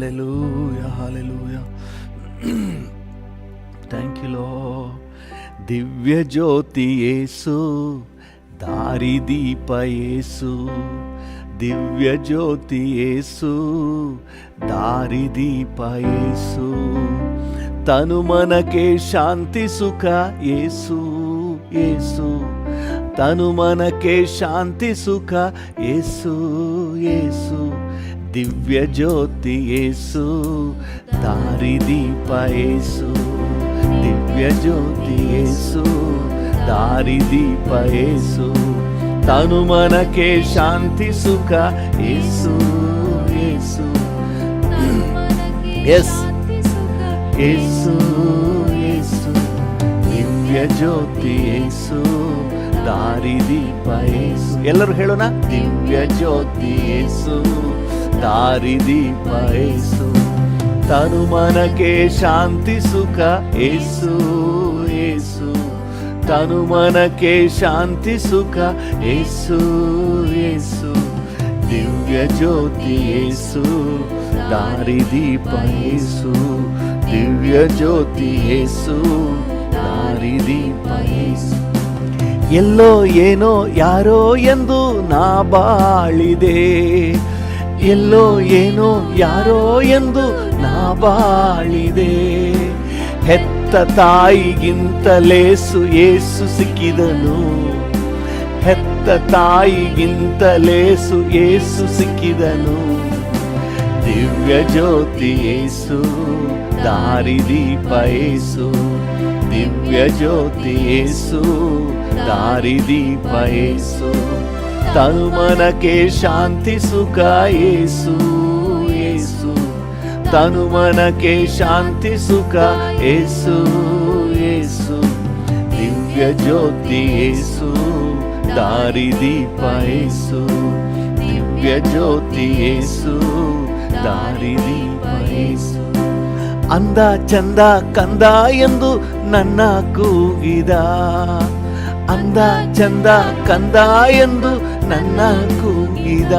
Hallelujah, hallelujah. Thank you, Lord. ದಿವ್ಯ ಜ್ಯೋತಿ ಯೇಸು, ದಾರಿದೀಪ ಯೇಸು. ದಿವ್ಯ ಜ್ಯೋತಿ ಯೇಸು, ದಾರಿದೀಪ ಯೇಸು. ತನುಮನಕ್ಕೆ ಶಾಂತಿ ಸುಖ ಯೇಸು, ಯೇಸು. ತನುಮನಕ್ಕೆ ಶಾಂತಿ ಸುಖ ಯೇಸು, ಯೇಸು. ದಿವ್ಯ ಜ್ಯೋತಿ ಯೇಸು, ದಾರಿದೀಪ ಯೇಸು. ದಿವ್ಯ ಜ್ಯೋತಿ ಯೇಸು, ದಾರಿದೀಪ ಯೇಸು. ತನುಮನಕ್ಕೆ ಶಾಂತಿ ಸುಖ ಯೇಸು, ಯೇಸು. ಎಸ್ ಯೇಸು, ಯೇಸು. ದಿವ್ಯ ಜ್ಯೋತಿ ಯೇಸು, ದಾರಿದೀಪ ಯೇಸು. ಎಲ್ಲರೂ ಹೇಳೋಣ, ದಿವ್ಯ ಜ್ಯೋತಿ ಯೇಸು, ದಾರಿದೀಪ ಯೇಸು. ತನುಮನಕ್ಕೆ ಶಾಂತಿ ಸುಖ ಯೇಸು, ಯೇಸು. ತನುಮನಕ್ಕೆ ಶಾಂತಿ ಸುಖ ಯೇಸು, ಯೇಸು. ದಿವ್ಯ ಜ್ಯೋತಿ ಯೇಸು, ದಾರಿದೀಪ ಯೇಸು. ದಿವ್ಯ ಜ್ಯೋತಿ ಯೇಸು, ದಾರಿದೀಪ ಯೇಸು. ಎಲ್ಲೋ ಏನೋ ಯಾರೋ ಎಂದು ನಾ ಬಾಳಿದೆ. ಎಲ್ಲೋ ಏನೋ ಯಾರೋ ಎಂದು ನಾ ಬಾಳಿದೆ. ಹೆತ್ತ ತಾಯಿಗಿಂತಲೇಸು ಯೇಸು ಸಿಕ್ಕಿದನು. ಹೆತ್ತ ತಾಯಿಗಿಂತಲೇಸು ಯೇಸು ಸಿಕ್ಕಿದನು. ದಿವ್ಯ ಜ್ಯೋತಿ ಯೇಸು, ದಾರಿದೀಪ ಯೇಸು. ದಿವ್ಯ ಜ್ಯೋತಿ ಯೇಸು, ದಾರಿದೀಪ ಯೇಸು. ತನುಮನಕ್ಕೆ ಶಾಂತಿ ಸುಖ ಯೇಸು, ಯೇಸು. ತನುಮನಕ್ಕೆ ಶಾಂತಿ ಸುಖ ಯೇಸು, ಯೇಸು. ದಿವ್ಯ ಜ್ಯೋತಿ ಯೇಸು, ದಾರಿದೀಪ ಯೇಸು. ದಿವ್ಯ ಜ್ಯೋತಿ ಯೇಸು, ದಾರಿದೀಪ ಯೇಸು. ಅಂದ ಚಂದ ಕಂದ ಎಂದು ನನ್ನ ಕೂಗಿದ. ಅಂದ ಚಂದ ಕಂದ ಎಂದು ನನ್ನ ಕೂಗಿದ.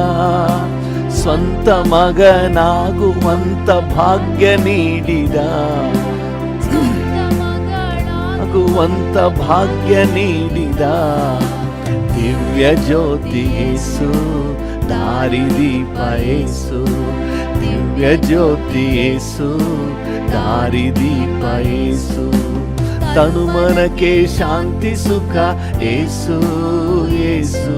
ಸ್ವಂತ ಮಗನಾಗುವಂತ ಭಾಗ್ಯ ನೀಡಿದ. ಆಗುವಂತ ಭಾಗ್ಯ ನೀಡಿದ. ದಿವ್ಯ ಜ್ಯೋತಿ ಯೇಸು, ದಾರಿದೀಪ ಯೇಸು. ದಿವ್ಯ ಜ್ಯೋತಿ ಯೇಸು, ದಾರಿದೀಪ ಯೇಸು. ತನುಮನಕ್ಕೆ ಶಾಂತಿ ಸುಖ ಯೇಸು, ಯೇಸು.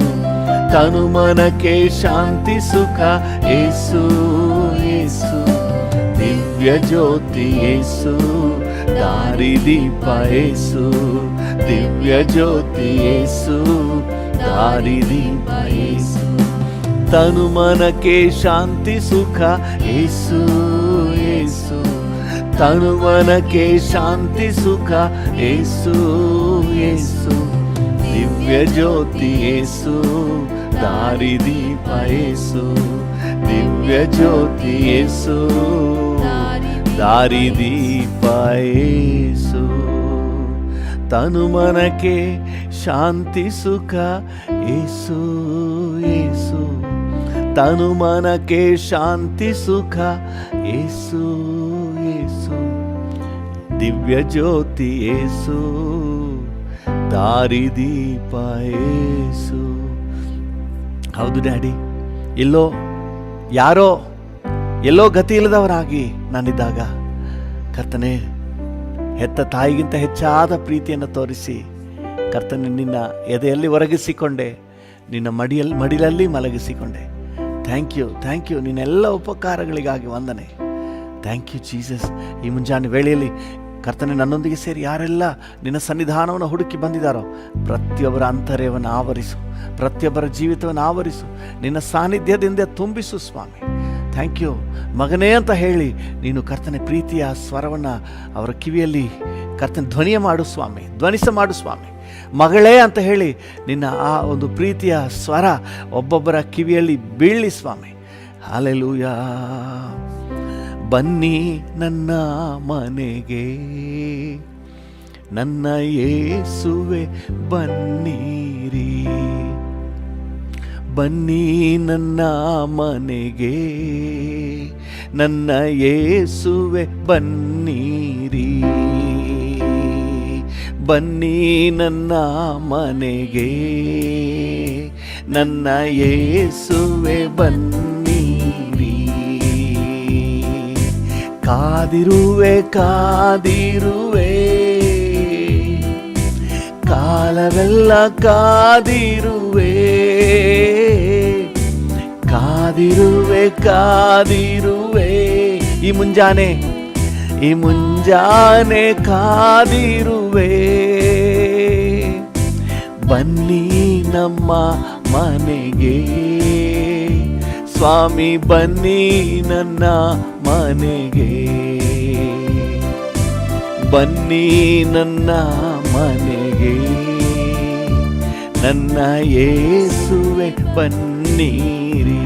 ತನುಮನಕ್ಕೆ ಶಾಂತಿ ಸುಖ ಯೇಸು, ಯೇಸು. ದಿವ್ಯ ಜ್ಯೋತಿ ಯೇಸು, ದಾರಿದೀಪ ಯೇಸು. ದಿವ್ಯ ಜ್ಯೋತಿ ಯೇಸು, ದಾರಿದೀಪ ಯೇಸು. ತನುಮನಕ್ಕೆ ಶಾಂತಿ ಸುಖ ಯೇಸು, ಯೇಸು. ತನುಮನಕ್ಕೆ ಶಾಂತಿ ಸುಖ ಯೇಸು, ಯೇಸು. ದಿವ್ಯ ಜ್ಯೋತಿ ಯೇಸು, ದಾರಿದೀಪ ಯೇಸು. ದಿವ್ಯ ಜ್ಯೋತಿ ಯೇಸು, ದಾರಿದೀಪ ಯೇಸು. ತನುಮನಕ್ಕೆ ಶಾಂತಿ ಸುಖ ಯೇಸು, ಯೇಸು. ತನುಮನಕ್ಕೆ ಶಾಂತಿ ಸುಖ ಯೇಸು, ಯೇಸು. ದಿವ್ಯ ಜ್ಯೋತಿ ಯೇಸು, ದಾರಿದೀಪ ಯೇಸು. ಹೌದು ಡ್ಯಾಡಿ, ಎಲ್ಲೋ ಯಾರೋ ಎಲ್ಲೋ ಗತಿ ಇಲ್ಲದವರಾಗಿ ನಾನಿದ್ದಾಗ ಕರ್ತನೆ ಹೆತ್ತ ತಾಯಿಗಿಂತ ಹೆಚ್ಚಾದ ಪ್ರೀತಿಯನ್ನು ತೋರಿಸಿ ಕರ್ತನೆ ನಿನ್ನ ಎದೆಯಲ್ಲಿ ಒರಗಿಸಿಕೊಂಡೆ, ನಿನ್ನ ಮಡಿಲಲ್ಲಿ ಮಲಗಿಸಿಕೊಂಡೆ. Thank you, thank you. ನಿನ್ನೆಲ್ಲ ಉಪಕಾರಗಳಿಗಾಗಿ ವಂದನೆ. Thank you Jesus. ಈ ಮುಂಜಾನೆ ವೇಳೆಯಲ್ಲಿ ಕರ್ತನೆ ನನ್ನೊಂದಿಗೆ ಸೇರಿ ಯಾರೆಲ್ಲ ನಿನ್ನ ಸನ್ನಿಧಾನವನ್ನು ಹುಡುಕಿ ಬಂದಿದ್ದಾರೋ ಪ್ರತಿಯೊಬ್ಬರ ಅಂತರ್ಯವನ್ನು ಆವರಿಸು, ಪ್ರತಿಯೊಬ್ಬರ ಜೀವಿತವನ್ನು ಆವರಿಸು, ನಿನ್ನ ಸಾನ್ನಿಧ್ಯದಿಂದ ತುಂಬಿಸು ಸ್ವಾಮಿ. Thank you. ಮಗನೇ ಅಂತ ಹೇಳಿ ನೀನು ಕರ್ತನೆ ಪ್ರೀತಿಯ ಸ್ವರವನ್ನು ಅವರ ಕಿವಿಯಲ್ಲಿ ಕರ್ತನೆ ಧ್ವನಿಯ ಮಾಡು ಸ್ವಾಮಿ, ಧ್ವನಿಸ ಮಾಡು ಸ್ವಾಮಿ. ಮಗಳೇ ಅಂತ ಹೇಳಿ ನಿನ್ನ ಆ ಒಂದು ಪ್ರೀತಿಯ ಸ್ವರ ಒಬ್ಬೊಬ್ಬರ ಕಿವಿಯಲ್ಲಿ ಬೀಳಲಿ ಸ್ವಾಮಿ. ಹಲ್ಲೆಲೂಯಾ. ಬನ್ನಿ ನನ್ನ ಮನೆಗೆ ನನ್ನ ಯೇಸುವೆ ಬನ್ನಿರಿ. ಬನ್ನಿ ನನ್ನ ಮನೆಗೆ ನನ್ನ ಯೇಸುವೆ ಬನ್ನಿರಿ, ಬನ್ನಿ ನನ್ನ ಮನೆಗೆ, ನನ್ನ ಯೇಸುವೆ ಬನ್ನಿರಿ. ಕಾದಿರುವೆ ಕಾದಿರುವೆ ಕಾಲವೆಲ್ಲ ಕಾದಿರುವೆ, ಕಾದಿರುವೆ ಕಾದಿರುವೆ ಈ ಮುಂಜಾನೆ ಕಾದಿರುವೆ. ಬನ್ನಿ ನಮ್ಮ ಮನೆಗೆ ಸ್ವಾಮಿ, ಬನ್ನಿ ನನ್ನ ಮನೆಗೆ, ಬನ್ನಿ ನನ್ನ ಮನೆಗೆ, ನನ್ನ ಯೇಸುವೆ ಬನ್ನಿರಿ.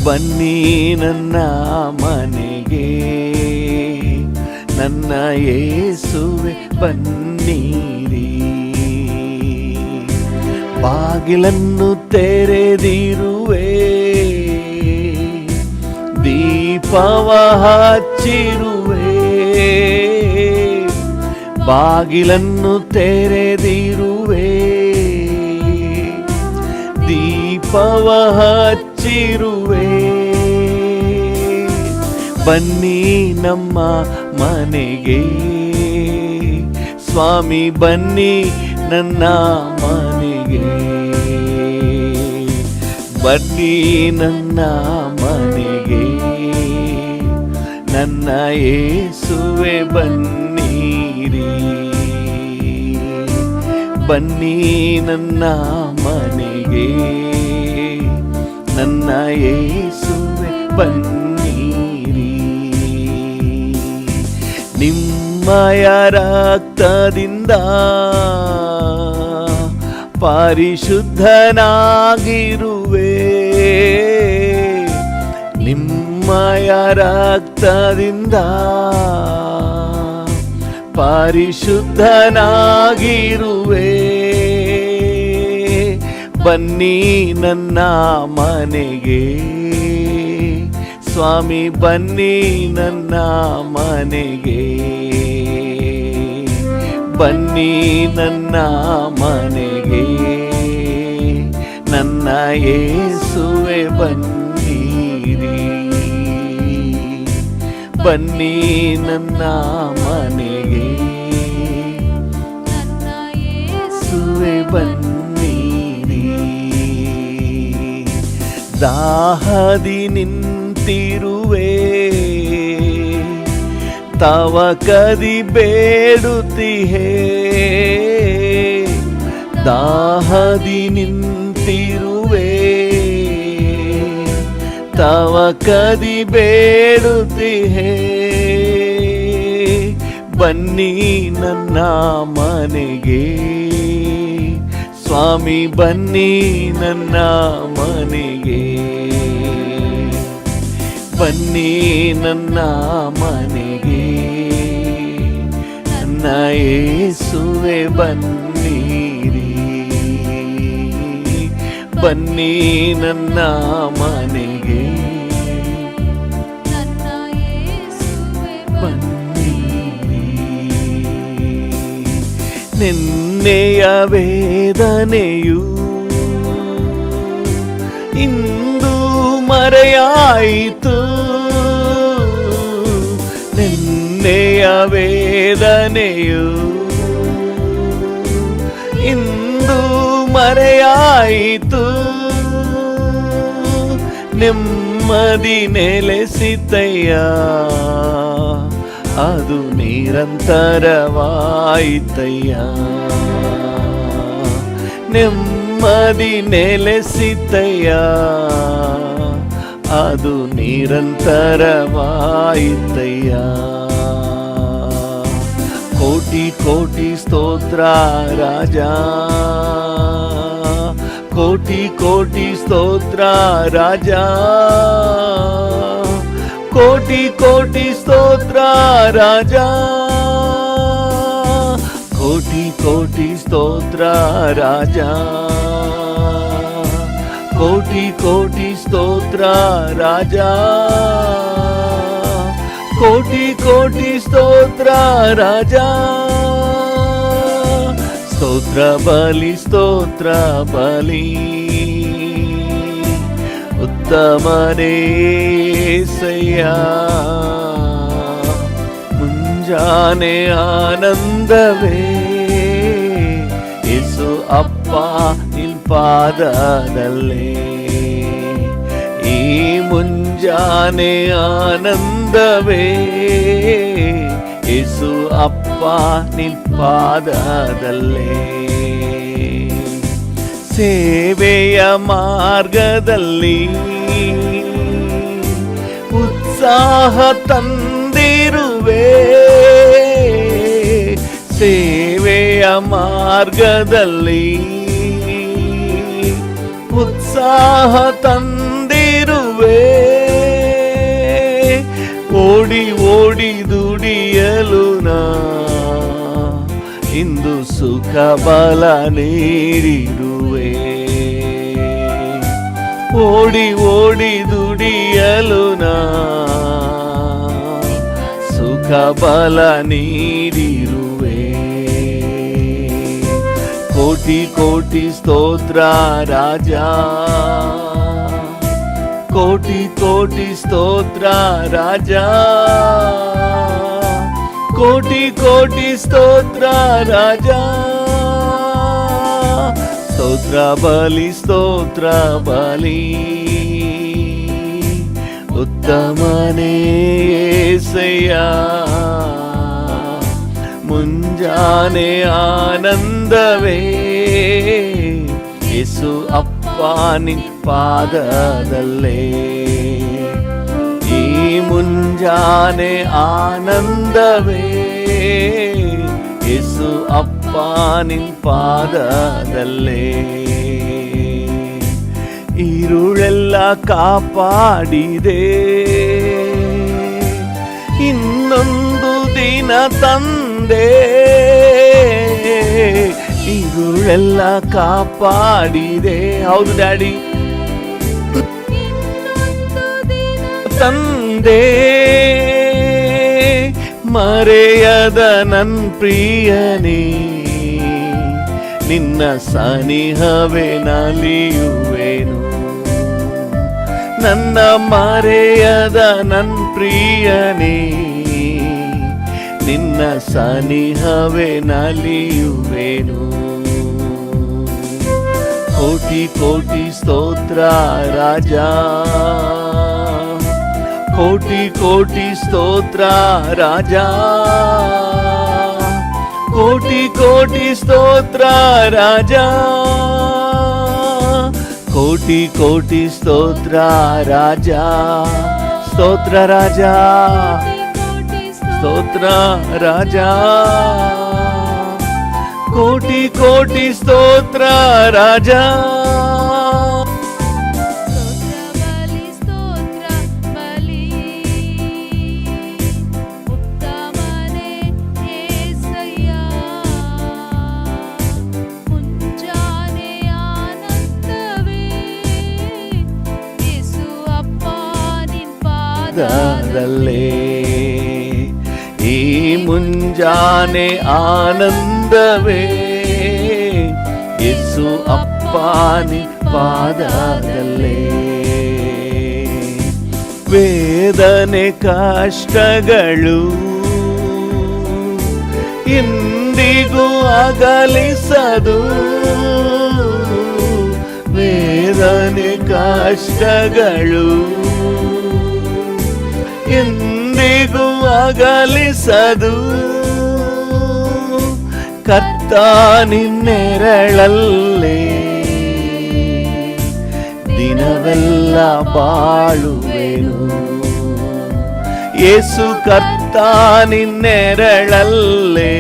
ಬನ್ನಿ ನನ್ನ ಮನೆಗೆ, ನನ್ನ ಯೇಸುವೆ ಬನ್ನಿರಿ. ಬಾಗಿಲನ್ನು ತೆರೆದಿರುವೆ, ದೀಪವ ಹಚ್ಚಿರುವೆ. ಬಾಗಿಲನ್ನು ತೆರೆದಿರುವೆ, ದೀಪವ ಹಚ್ಚಿರುವೆ. ಬನ್ನಿ ನಮ್ಮ ಮನೆಗೆ ಸ್ವಾಮಿ, ಬನ್ನಿ ನನ್ನ ಮನೆಗೆ, ಬನ್ನಿ ನನ್ನ ಮನೆಗೆ, ನನ್ನ ಯೇಸುವೆ ಬನ್ನಿರಿ. ಬನ್ನಿ ನನ್ನ ಮನೆಗೆ, ನನ್ನ ಯೇಸುವೆ ಬನ್ನಿರಿ. ನಿಮ್ಮಯ ರಕ್ತದಿಂದ ಪರಿಶುದ್ಧನಾಗಿರುವೆ, ನಿಮ್ಮಯ ರಕ್ತದಿಂದ ಪರಿಶುದ್ಧನಾಗಿರುವೆ. ಬನ್ನಿ ನನ್ನ ಮನೆಗೆ ಸ್ವಾಮಿ, ಬನ್ನಿ ನನ್ನ ಮನೆಗೆ, ಬನ್ನಿ ನನ್ನ ಮನೆಗೆ, ನನ್ನ ಯೇಸುವೆ ಬನ್ನಿರಿ. ಬನ್ನಿ ನನ್ನ ಮನೆಗೆ, ನನ್ನ ಯೇಸುವೆ ಬನ್ನಿರಿ. ದಾಹದಿ ನಿಂತಿರುವೆ, ತವಕದಿ ಬೇಡುತ್ತಿಹೆ. ದಾಹದಿ ನಿಂತಿರುವೆ, ತವಕದಿ ಬೇಡುತ್ತಿಹೆ. ಬನ್ನಿ ನನ್ನ ಮನೆಗೆ ಸ್ವಾಮಿ, ಬನ್ನಿ ನನ್ನ ಮನೆಗೆ, ಬನ್ನಿ ನನ್ನ ಮನೆಗೆ, ನನ್ನ ಯೇಸುವೆ ಬನ್ನಿರಿ. ಬನ್ನಿ ನನ್ನ ಮನೆಗೆ, ನನ್ನ ಯೇಸುವೆ ಬನ್ನಿರಿ. ನಿನ್ನೆಯ ವೇದನೆಯು ಇಂದು ಮರೆಯಾಯಿತು, ನಿನ್ನೆಯ ವೇದನೆಯು ಇಂದು ಮರೆಯಾಯಿತು. ನೆಮ್ಮದಿ ನೆಲೆಸಿತಯ್ಯ, ಅದು ನಿರಂತರವಾಯಿತಯ್ಯ. ನೆಮ್ಮದಿ ನೆಲೆಸಿತಯ್ಯ, ಅದು ನಿರಂತರವಾಯಿತಯ್ಯ. ಕೋಟಿ ಕೋಟಿ ಸ್ತೋತ್ರ ರಾಜ, ಕೋಟಿ ಕೋಟಿ ಸ್ತೋತ್ರ ರಾಜ, ಕೋಟಿ ಕೋಟಿ ಸ್ತೋತ್ರ ರಾಜ, ಕೋಟಿ ಕೋಟಿ ಸ್ತೋತ್ರ ರಾಜ, ಕೋಟಿ ಕೋಟಿ ಸ್ತೋತ್ರ ರಾಜ, ಕೋಟಿ ಕೋಟಿ ಸ್ತೋತ್ರ ರಾಜ. ಸ್ತೋತ್ರ ಬಲಿ ಸ್ತೋತ್ರ ಬಲಿ, ಉತ್ತಮನೇ యేసయ్య. ಮುಂಜಾನೆ ಆನಂದವೇ ಯೇಸು ಅಪ್ಪ ನಿನ್ ಪಾದದಲ್ಲೇ. ಈ ಮುಂಜಾನೆ ಆನಂದವೇ ಯೇಸು ಅಪ್ಪ ನಿನ್ ಪಾದದಲ್ಲೇ. ಸೇವೆಯ ಮಾರ್ಗದಲ್ಲಿ ಉತ್ಸಾಹ ತಂದಿರುವೆ, ಸೇವೆಯ ಮಾರ್ಗದಲ್ಲಿ ಉತ್ಸಾಹ ತಂದಿರುವೆ. ಓಡಿ ಓಡಿ ದುಡಿಯಲು ನಾ ಇಂದು ಸುಖ ಬಲ ನೀಡಿರುವೆ. ಓಡಿ ಓಡಿ ದುಡಿಯಲು ನಾ ಸುಖ ಬಲ ನೀಡಿರುವೆ. ಕೋಟಿ ಕೋಟಿ ಸ್ತೋತ್ರ ರಾಜ, ಕೋಟಿ ಕೋಟಿ ಸ್ತೋತ್ರ ರಾಜ, ಕೋಟಿ ಕೋಟಿ ಸ್ತೋತ್ರ ರಾಜ. ಸ್ತೋತ್ರ ಬಲಿ ಸ್ತೋತ್ರ ಬಲಿ, ಉತ್ತಮನೇ యేసయ్య. ಮುಂಜಾನೆ ಆನಂದವೇ ಯೇಸು ಅಪ್ಪ ನಿನ್ ಪಾದದಲ್ಲೇ. ಈ ಮುಂಜಾನೆ ಆನಂದವೇ ಯೇಸು ಅಪ್ಪ ನಿನ್ ಪಾದದಲ್ಲೇ. ഇരുಳೆಲ್ಲ ಕಾಪಾಡಿದೆ, ಇನ್ನೊಂದು ದಿನ ತಂದೆ. ഇരുಳೆಲ್ಲ ಕಾಪಾಡಿದೆ, ಹೌದು ಡ್ಯಾಡಿ, ತಂದೆ. ಮರೆಯದ ನನ್ ಪ್ರಿಯನೇ, ನಿನ್ನ ಸನಿಹವೇ ನಲಿಯುವೆನು. ನನ್ನ ಮರೆಯದ ನನ್ ಪ್ರಿಯನೇ, ನಿನ್ನ ಸನಿಹವೇ ನಲಿಯುವೆನು. ಕೋಟಿ ಕೋಟಿ ಸ್ತೋತ್ರ ರಾಜ, ಕೋಟಿ ಕೋಟಿ ಸ್ತೋತ್ರ ರಾಜ, ಕೋಟಿ ಕೋಟಿ ಸ್ತೋತ್ರ ರಾಜ, ಕೋಟಿ ಕೋಟಿ ಸ್ತೋತ್ರ ರಾಜ. ಸ್ತೋತ್ರ ರಾಜ, ಸ್ತೋತ್ರ ರಾಜ, ಕೋಟಿ ಕೋಟಿ ಸ್ತೋತ್ರ ರಾಜ. ಈ ಮುಂಜಾನೆ ಆನಂದವೇ ಯೇಸು ಅಪ್ಪ ನಿನ್ ಪಾದದಲ್ಲೇ. ವೇದನೆ ಕಷ್ಟಗಳು ಇಂದಿಗೂ ಅಗಲಿಸದು, ವೇದನೆ ಕಷ್ಟಗಳು ಎಂದಿಗೂ ಅಗಲಿಸದು. ಕರ್ತ ನಿನ್ನೆರಳಲ್ಲೇ ದಿನವೆಲ್ಲ ಬಾಳುವೆನು. ಯೇಸು ಕರ್ತ ನಿನ್ನೆರಳಲ್ಲೇ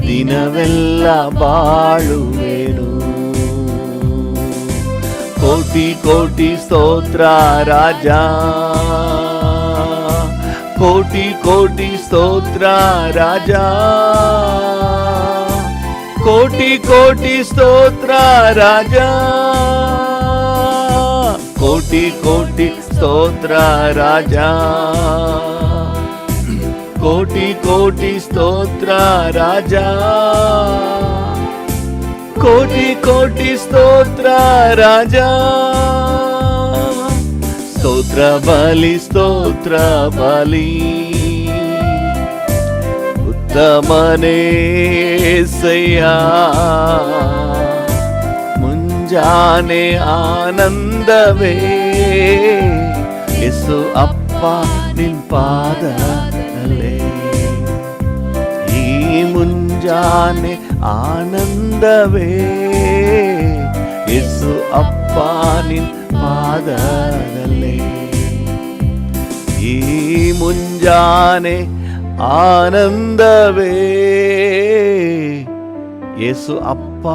ದಿನವೆಲ್ಲ ಬಾಳುವೆನು. ಕೋಟಿ ಕೋಟಿ ಸ್ತೋತ್ರ ರಾಜ, ಕೋಟಿ ಕೋಟಿ ಸ್ತೋತ್ರ ರಾಜ, ಕೋಟಿ ಕೋಟಿ ಸ್ತೋತ್ರ ರಾಜ, ಕೋಟಿ ಕೋಟಿ ಸ್ತೋತ್ರ ರಾಜ, ಕೋಟಿ ಕೋಟಿ ಸ್ತೋತ್ರ ರಾಜ, ಕೋಟಿ ಕೋಟಿ ಸ್ತೋತ್ರ ರಾಜ. ಸ್ತೋತ್ರ ಬಲಿ ಸ್ತೋತ್ರ ಬಲಿ, ಉತ್ತಮನೇ ಸಯ್ಯ. ಮುಂಜಾನೆ ಆನಂದವೇ ಯೇಸು ಅಪ್ಪ ನಿನ್ ಪಾದದಲ್ಲೇ. ಈ ಮುಂಜಾನೆ ಆನಂದವೇ ಯೇಸು ಅಪ್ಪ ನಿನ್ ಪಾದದಲ್ಲೇ. ಈ ಮುಂಜಾನೆ ಆನಂದವೇ ಯೇಸು ಅಪ್ಪ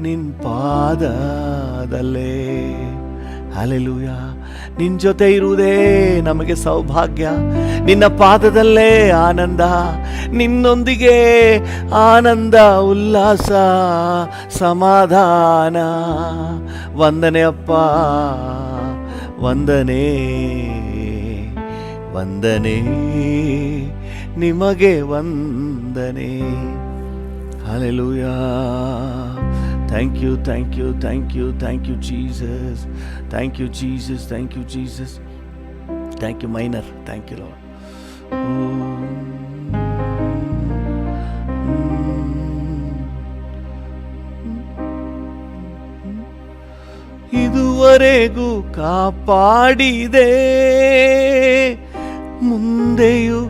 ನಿನ್ ಪಾದದಲ್ಲೇ. ಹಲ್ಲೆಲೂಯ. ನಿನ್ ಜೊತೆ ಇರುವುದೇ ನಮಗೆ ಸೌಭಾಗ್ಯ. ನಿನ್ನ ಪಾದದಲ್ಲೇ ಆನಂದ, ನಿನ್ನೊಂದಿಗೆ ಆನಂದ, ಉಲ್ಲಾಸ, ಸಮಾಧಾನ. ವಂದನೆ ಅಪ್ಪ, ವಂದನೆ ವಂದನೆ ನಿಮಗೆ ವಂದನೆ. Hallelujah. Thank you, thank you, thank you, thank you, Jesus. Thank you, Jesus. Thank you, Jesus. Thank you, Minor. Thank you, Lord. ಇದುವರೆಗೂ ಕಾಪಾಡಿದೆ, ಮುಂದೆಯೂ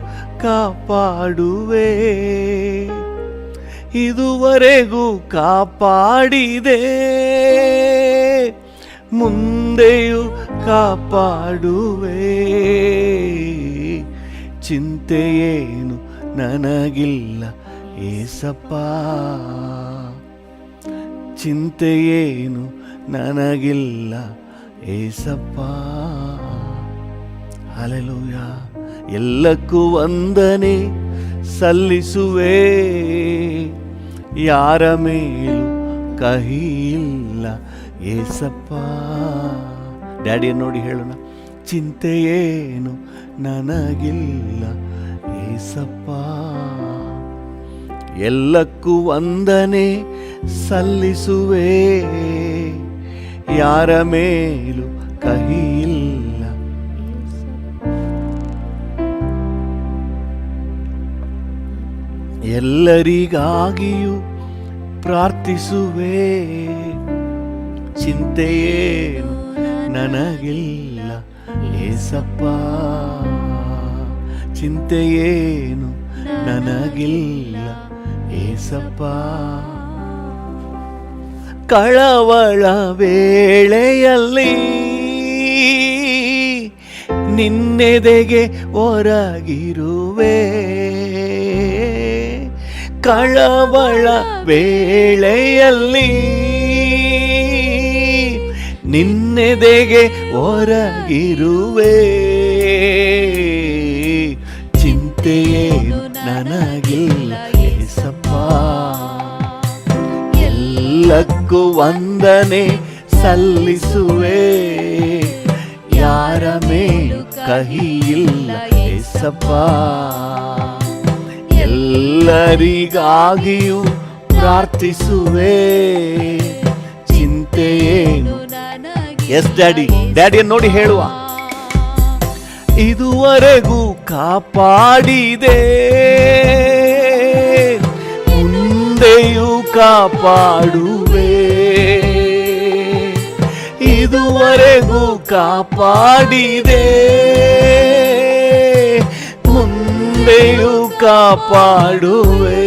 ಕಾಪಾಡುವೆ. ಇದುವರೆಗೂ ಕಾಪಾಡಿದೆ, ಮುಂದೆಯೂ ಕಾಪಾಡುವೆ. ಚಿಂತೆಯೇನು ನನಗಿಲ್ಲ ಏಸಪ್ಪ, ಚಿಂತೆಯೇನು ನನಗಿಲ್ಲ ಏಸಪ್ಪ. ಹಲ್ಲೆಲೂಯ. ಎಲ್ಲಕ್ಕೂ ವಂದನೆ ಸಲ್ಲಿಸುವೆ, ಯಾರ ಮೇಲೂ ಕಹಿಯಿಲ್ಲ ಏಸಪ್ಪ. ಡ್ಯಾಡಿಯನ್ನು ನೋಡಿ ಹೇಳೋಣ, ಚಿಂತೆಯೇನು ನನಗಿಲ್ಲ ಏಸಪ್ಪ. ಎಲ್ಲಕ್ಕೂ ವಂದನೆ ಸಲ್ಲಿಸುವೆ, ಯಾರ ಮೇಲೂ ಕಹಿಯಿಲ್ಲ. ಎಲ್ಲರಿಗಾಗಿಯೂ ಪ್ರಾರ್ಥಿಸುವೆ, ಚಿಂತೆಯೇನು ನನಗಿಲ್ಲ ಏಸಪ್ಪ. ಚಿಂತೆಯೇನು ನನಗಿಲ್ಲ ಏಸಪ್ಪ. ಕಳವಳ ವೇಳೆಯಲ್ಲಿ ನಿನ್ನೆದೆಗೆ ಹೊರಗಿರುವೆ, ಕಳವಳ ವೇಳೆಯಲ್ಲಿ ನಿನ್ನೆದೆಗೆ ಹೊರಗಿರುವೆ. ಚಿಂತೆಯೇನು ನನಗಿಲ್ಲ ಏಸಪ್ಪ. ಎಲ್ಲಕ್ಕೂ ವಂದನೆ ಸಲ್ಲಿಸುವೆ, ಯಾರ ಮೇಲೂ ಕಹಿಯಿಲ್ಲ ಏಸಪ್ಪ. ಎಲ್ಲರಿಗಾಗಿಯೂ ಪ್ರಾರ್ಥಿಸುವೆ, ಚಿಂತೆಯೇನು. ಎಸ್ ಡ್ಯಾಡಿ, ಡ್ಯಾಡಿಯನ್ನು ನೋಡಿ ಹೇಳುವ, ಇದುವರೆಗೂ ಕಾಪಾಡಿದೆ, ಮುಂದೆಯೂ ಕಾಪಾಡುವೆ. ಇದುವರೆಗೂ ಕಾಪಾಡಿದೆ, ಮುಂದೆಯೂ ಕಾಪಾಡುವೆ.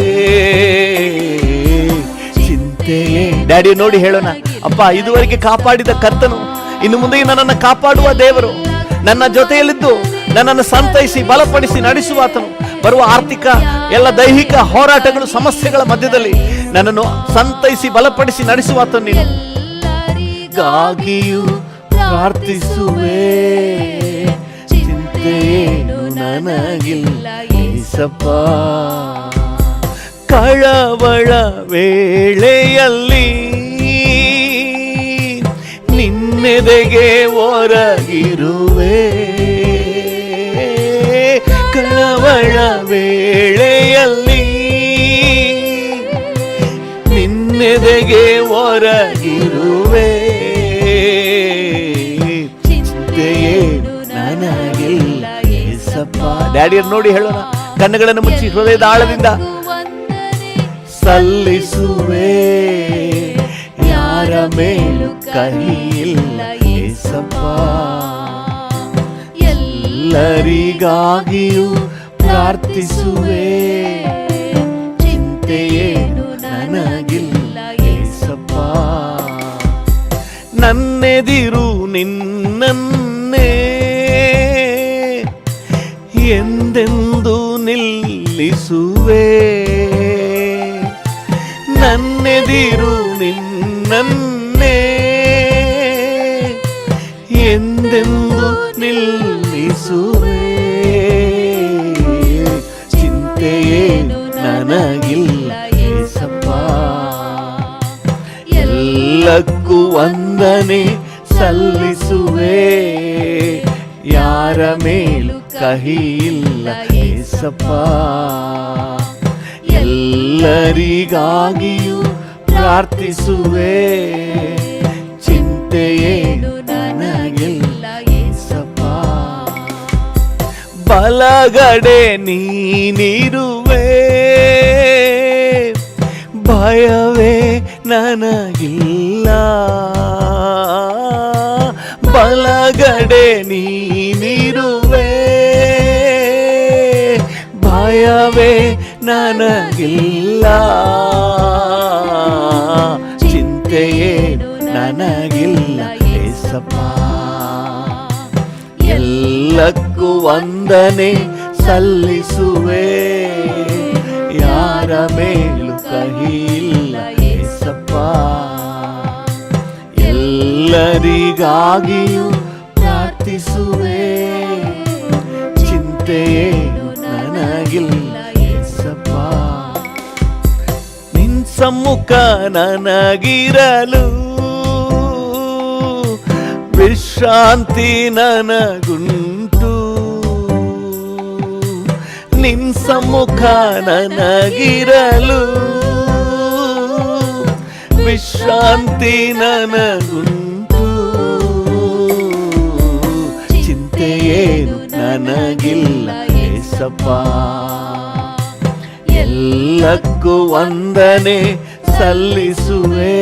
ಚಿಂತೆಯೇ. ಡ್ಯಾಡಿ ನೋಡಿ ಹೇಳೋಣ, ಅಪ್ಪ ಇದುವರೆಗೆ ಕಾಪಾಡಿದ ಕರ್ತನು ಇನ್ನು ಮುಂದೆ ನನ್ನನ್ನು ಕಾಪಾಡುವ ದೇವರು, ನನ್ನ ಜೊತೆಯಲ್ಲಿದ್ದು ನನ್ನನ್ನು ಸಂತೈಸಿ ಬಲಪಡಿಸಿ ನಡೆಸುವ ಆತನು. ಬರುವ ಆರ್ಥಿಕ ಎಲ್ಲ ದೈಹಿಕ ಹೋರಾಟಗಳು ಸಮಸ್ಯೆಗಳ ಮಧ್ಯದಲ್ಲಿ ನನ್ನನ್ನು ಸಂತೈಸಿ ಬಲಪಡಿಸಿ ನಡೆಸುವ ಆತನು ನೀನು. ಗಾಗಿಯೂ ಪ್ರಾರ್ಥಿಸುವೆ, ಚಿಂತೆಯೇನು ನನಗಿಲ್ಲ ಏಸಪ್ಪ. ಕಳವಳ ವೇಳೆಯಲ್ಲಿ ನಿನ್ನೆದೆಗೆ ಹೊರಗಿರುವೆ. ಕಳವಳ ವೇಳೆಯಲ್ಲಿ ನಿನ್ನೆದೆಗೆ ಹೊರಗಿರುವೆ. ಚಿಂತೆಯೇನು ನನಗಿಲ್ಲ ಏಸಪ್ಪ. ಡ್ಯಾಡಿಯರ್ ನೋಡಿ ಹೇಳೋಣ, ಕಣ್ಣುಗಳನ್ನು ಮುಚ್ಚಿ ಹೃದಯದ ಆಳದಿಂದ ಸಲ್ಲಿಸುವೆ. ಯಾರ ಮೇಲೂ ಕಹಿಯಿಲ್ಲ ಏಸಪ್ಪ. ಎಲ್ಲರಿಗಾಗಿಯೂ ಪ್ರಾರ್ಥಿಸುವೆ. ಚಿಂತೆಯೇನು ನನಗಿಲ್ಲ ಏಸಪ್ಪ. ನನ್ನೆದಿರು ನಿನ್ನನ್ನೇ ಎಂದೆಂದು ನಿಲ್ಲಿಸುವೆ. ನನ್ನೆದಿರು ನಿನ್ನನ್ನೇ ಎಂದೆಂದು ನಿಲ್ಲಿಸುವೆ. ಚಿಂತೆಯೇನು ನನಗಿಲ್ಲ ಏಸಪ್ಪ. ಎಲ್ಲಕ್ಕೂ ವಂದನೆ ಸಲ್ಲಿಸುವೆ. ಯಾರ ಮೇಲೂ ಕಹಿಯಿಲ್ಲ ಏಸಪ್ಪ. ಎಲ್ಲರಿಗಾಗಿಯೂ ಪ್ರಾರ್ಥಿಸುವೆ. ಚಿಂತೆಯೇನು ನನಗಿಲ್ಲ ಏಸಪ್ಪ. ಬಲಗಡೆ ನೀನಿರುವೆ. ಭಯವೇ ನನಗಿಲ್ಲ. ಬಲಗಡೆ ನೀನಿರುವೆ. ಭಯವೇ ನನಗಿಲ್ಲ. ಚಿಂತೆಯೇನು ನನಗಿಲ್ಲ ಏಸಪ್ಪ. ಎಲ್ಲಕ್ಕೂ ವಂದನೆ ಸಲ್ಲಿಸುವೆ. ಯಾರ ಮೇಲೂ ಕಹಿಯಿಲ್ಲ ಏಸಪ್ಪ. ಎಲ್ಲರಿಗಾಗಿಯೂ ಪ್ರಾರ್ಥಿಸುವೆ. ಚಿಂತೆಯೇನು ನನಗಿಲ್ಲ ಏಸಪ್ಪ. ನಿನ್ ಸಮ್ಮುಖ ನನಗಿರಲು ವಿಶ್ರಾಂತಿ ನನಗುಂಟು. ನಿನ್ ಸಮ್ಮುಖ ನನಗಿರಲು ವಿಶ್ರಾಂತಿ ನನಗುಂಟು. ಚಿಂತೆಯೇನು ನನಗಿಲ್ಲ ಏಸಪ್ಪ. ಎಲ್ಲಕ್ಕೂ ವಂದನೆ ಸಲ್ಲಿಸುವೆ.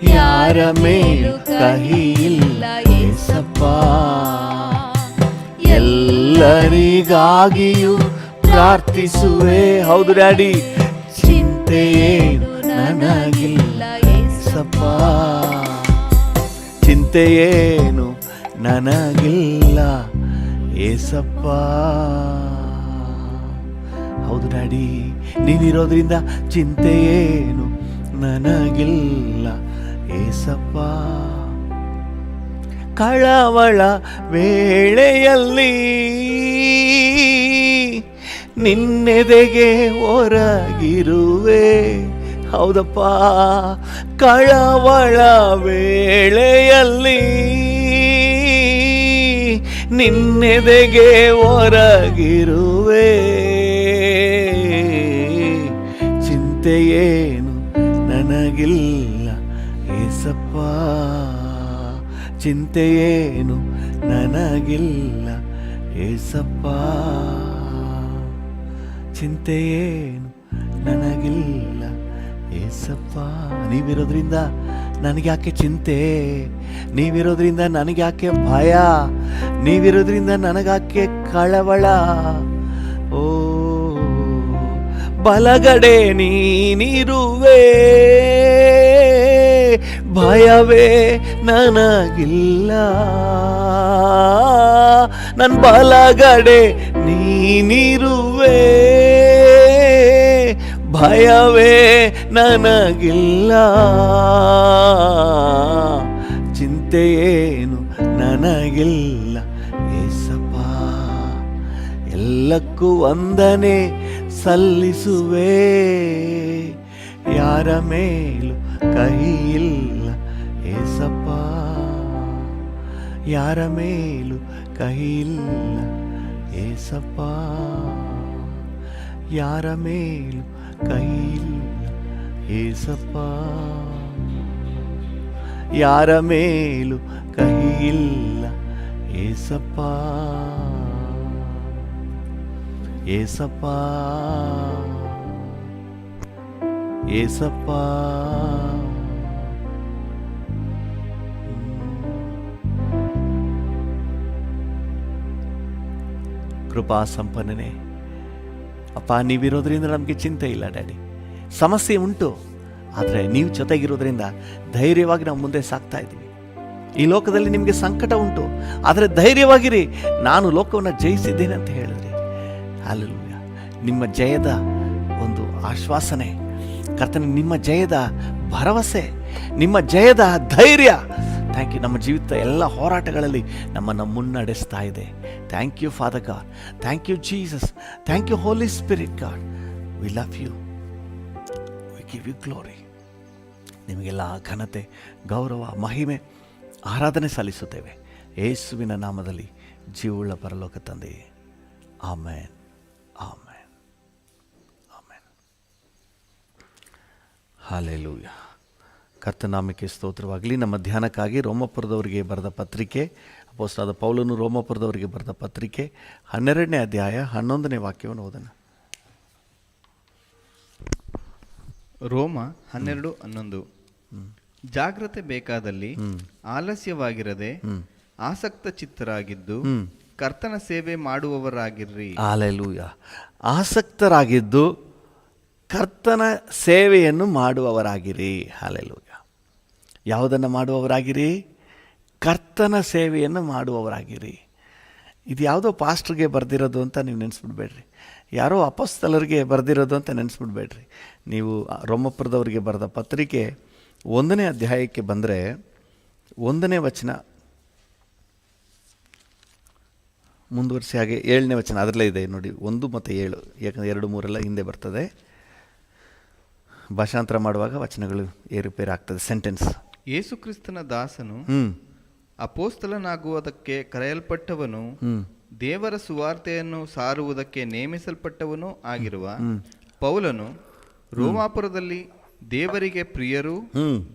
ಯಾರ ಮೇಲೂ ಕಹಿಯಿಲ್ಲ ಏಸಪ್ಪ. ಎಲ್ಲರಿಗಾಗಿಯೂ ಪ್ರಾರ್ಥಿಸುವೆ. ಹೌದು ಡ್ಯಾಡಿ. ಚಿಂತೆಯೇನು ನನಗಿಲ್ಲ ಏಸಪ್ಪ. ಚಿಂತೆಯೇನು ನನಗಿಲ್ಲ ಏಸಪ್ಪ. ಹೌದು ಡ್ಯಾಡಿ, ನೀನಿರೋದ್ರಿಂದ ಚಿಂತೆಯೇನು ನನಗಿಲ್ಲ ಏಸಪ್ಪ. ಕಳವಳ ವೇಳೆಯಲ್ಲಿ ನಿನ್ನೆದೆಗೆ ಹೊರಗಿರುವೆ. ಹೌದಪ್ಪ. ಕಳವಳ ವೇಳೆಯಲ್ಲಿ ನಿನ್ನೆದೆಗೆ ಹೊರಗಿರುವೆ. ಚಿಂತೆಯೇನು ನನಗಿಲ್ಲ ಏಸಪ್ಪ. ಚಿಂತೆಯೇನು ನನಗಿಲ್ಲ ಏಸಪ್ಪ. ಚಿಂತೆಯೇನು ನನಗಿಲ್ಲ ಏಸಪ್ಪ. ನೀವಿರೋದ್ರಿಂದ ನನಗ್ಯಾಕೆ ಚಿಂತೆ? ನೀವಿರೋದ್ರಿಂದ ನನಗ್ಯಾಕೆ ಭಯ? ನೀವಿರೋದ್ರಿಂದ ನನಗಾಕೆ ಕಳವಳ? ಓ, ಬಲಗಡೆ ನೀನಿರುವೆ. ಭಯವೇ ನನಗಿಲ್ಲ. ನನ್ನ ಬಲಗಡೆ ನೀನಿರುವೆ. ಭಯವೇ ನನಗಿಲ್ಲ. ಚಿಂತೆಯೇನು ನನಗಿಲ್ಲ ಏಸಪ್ಪ. ಎಲ್ಲಕ್ಕೂ ವಂದನೆ ಸಲ್ಲಿಸುವೆ, ಯಾರ ಮೇಲೂ ಕಹಿ ಇಲ್ಲ ಏಸಪ್ಪ, ಯಾರ ಮೇಲೂ ಕಹಿ ಇಲ್ಲ ಏಸಪ್ಪ, ಯಾರ ಮೇಲೂ ಕಹಿ ಇಲ್ಲ ಏಸಪ್ಪ, ಯಾರ ಮೇಲೂ ಕಹಿ ಇಲ್ಲ ಏಸಪ್ಪ, ಏಸಪ್ಪ, ಏಸಪ್ಪ. ಕೃಪಾ ಸಂಪನ್ನನೇ ಅಪ್ಪ, ನೀವಿರೋದ್ರಿಂದ ನಮಗೆ ಚಿಂತೆ ಇಲ್ಲ ಡ್ಯಾಡಿ. ಸಮಸ್ಯೆ ಉಂಟು, ಆದರೆ ನೀವು ಜೊತೆಗಿರೋದ್ರಿಂದ ಧೈರ್ಯವಾಗಿ ನಾವು ಮುಂದೆ ಸಾಗ್ತಾ ಇದ್ದೀವಿ. ಈ ಲೋಕದಲ್ಲಿ ನಿಮಗೆ ಸಂಕಟ ಉಂಟು, ಆದರೆ ಧೈರ್ಯವಾಗಿರಿ, ನಾನು ಲೋಕವನ್ನು ಜಯಿಸಿದ್ದೇನೆ ಅಂತ ಹೇಳಿದ್ರಿ. ಹಲ್ಲೆಲೂಯ. ನಿಮ್ಮ ಜಯದ ಒಂದು ಆಶ್ವಾಸನೆ ಕರ್ತನೇ, ನಿಮ್ಮ ಜಯದ ಭರವಸೆ, ನಿಮ್ಮ ಜಯದ ಧೈರ್ಯ, ಥ್ಯಾಂಕ್ ಯು. ನಮ್ಮ ಜೀವಿತ ಎಲ್ಲ ಹೋರಾಟಗಳಲ್ಲಿ ನಮ್ಮನ್ನು ಮುನ್ನಡೆಸ್ತಾ ಇದೆ. Thank you father god, thank you Jesus, thank you holy spirit god. We love you, we give you glory. ನಿಮಗೆಲ್ಲ ಘನತೆ, ಗೌರವ, ಮಹಿಮೆ, ಆರಾಧನೆ ಸಲ್ಲಿಸುತ್ತೇವೆ ಯೇಸುವಿನ ನಾಮದಲ್ಲಿ, ಜೀವವುಳ್ಳ ಪರಲೋಕ ತಂದೆಯೇ. Amen, amen, amen. ಹಲ್ಲೆಲೂಯಾ. ಕರ್ತನಾಮಕ್ಕೆ ಸ್ತೋತ್ರವಾಗಲಿ. ನಮ್ಮ ಧ್ಯಾನಕ್ಕಾಗಿ ರೋಮಾಪುರದವರಿಗೆ ಬರೆದ ಪತ್ರಿಕೆ, ಅಪೊಸ್ತಲನಾದ ಪೌಲನು ರೋಮಾಪುರದವರಿಗೆ ಬರೆದ ಪತ್ರಿಕೆ 12ನೇ ಅಧ್ಯಾಯ 11ನೇ ವಾಕ್ಯವನ್ನು ಓದೋಣ. ರೋಮ 12:11. ಜಾಗ್ರತೆ ಬೇಕಾದಲ್ಲಿ ಆಲಸ್ಯವಾಗಿರದೆ ಆಸಕ್ತ ಚಿತ್ತರಾಗಿದ್ದು ಕರ್ತನ ಸೇವೆ ಮಾಡುವವರಾಗಿರ್ರಿ. ಹಲ್ಲೆಲೂಯಾ. ಆಸಕ್ತರಾಗಿದ್ದು ಕರ್ತನ ಸೇವೆಯನ್ನು ಮಾಡುವವರಾಗಿರಿ. ಹಲ್ಲೆಲೂಯಾ. ಯಾವುದನ್ನು ಮಾಡುವವರಾಗಿರಿ? ಕರ್ತನ ಸೇವೆಯನ್ನು ಮಾಡುವವರಾಗಿರಿ. ಇದು ಯಾವುದೋ ಪಾಸ್ಟ್ರಿಗೆ ಬರೆದಿರೋದು ಅಂತ ನೀವು ನೆನೆಸ್ಬಿಡ್ಬೇಡ್ರಿ, ಯಾರೋ ಅಪೊಸ್ತಲರಿಗೆ ಬರೆದಿರೋದು ಅಂತ ನೆನೆಸ್ಬಿಡ್ಬೇಡ್ರಿ. ನೀವು ರೋಮಾಪುರದವರಿಗೆ ಬರೆದ ಪತ್ರಿಕೆ 1ನೇ ಅಧ್ಯಾಯಕ್ಕೆ ಬಂದರೆ 1ನೇ ವಚನ ಮುಂದುವರಿಸಿ, ಹಾಗೆ 7ನೇ ವಚನ ಅದರಲ್ಲೇ ಇದೆ ನೋಡಿ, 1 ಮತ್ತು 7, ಯಾಕಂದರೆ 2, 3 ಹಿಂದೆ ಬರ್ತದೆ. ಭಾಷಾಂತರ ಮಾಡುವಾಗ ವಚನಗಳು ಏರುಪೇರು ಆಗ್ತದೆ. ಸೆಂಟೆನ್ಸ್: ಯೇಸು ಕ್ರಿಸ್ತನ ದಾಸನು, ಅಪೋಸ್ತಲನಾಗುವುದಕ್ಕೆ ಕರೆಯಲ್ಪಟ್ಟವನು, ದೇವರ ಸುವಾರ್ತೆಯನ್ನು ಸಾರುವುದಕ್ಕೆ ನೇಮಿಸಲ್ಪಟ್ಟವನು ಆಗಿರುವ ಪೌಲನು, ರೋಮಾಪುರದಲ್ಲಿ ದೇವರಿಗೆ ಪ್ರಿಯರು,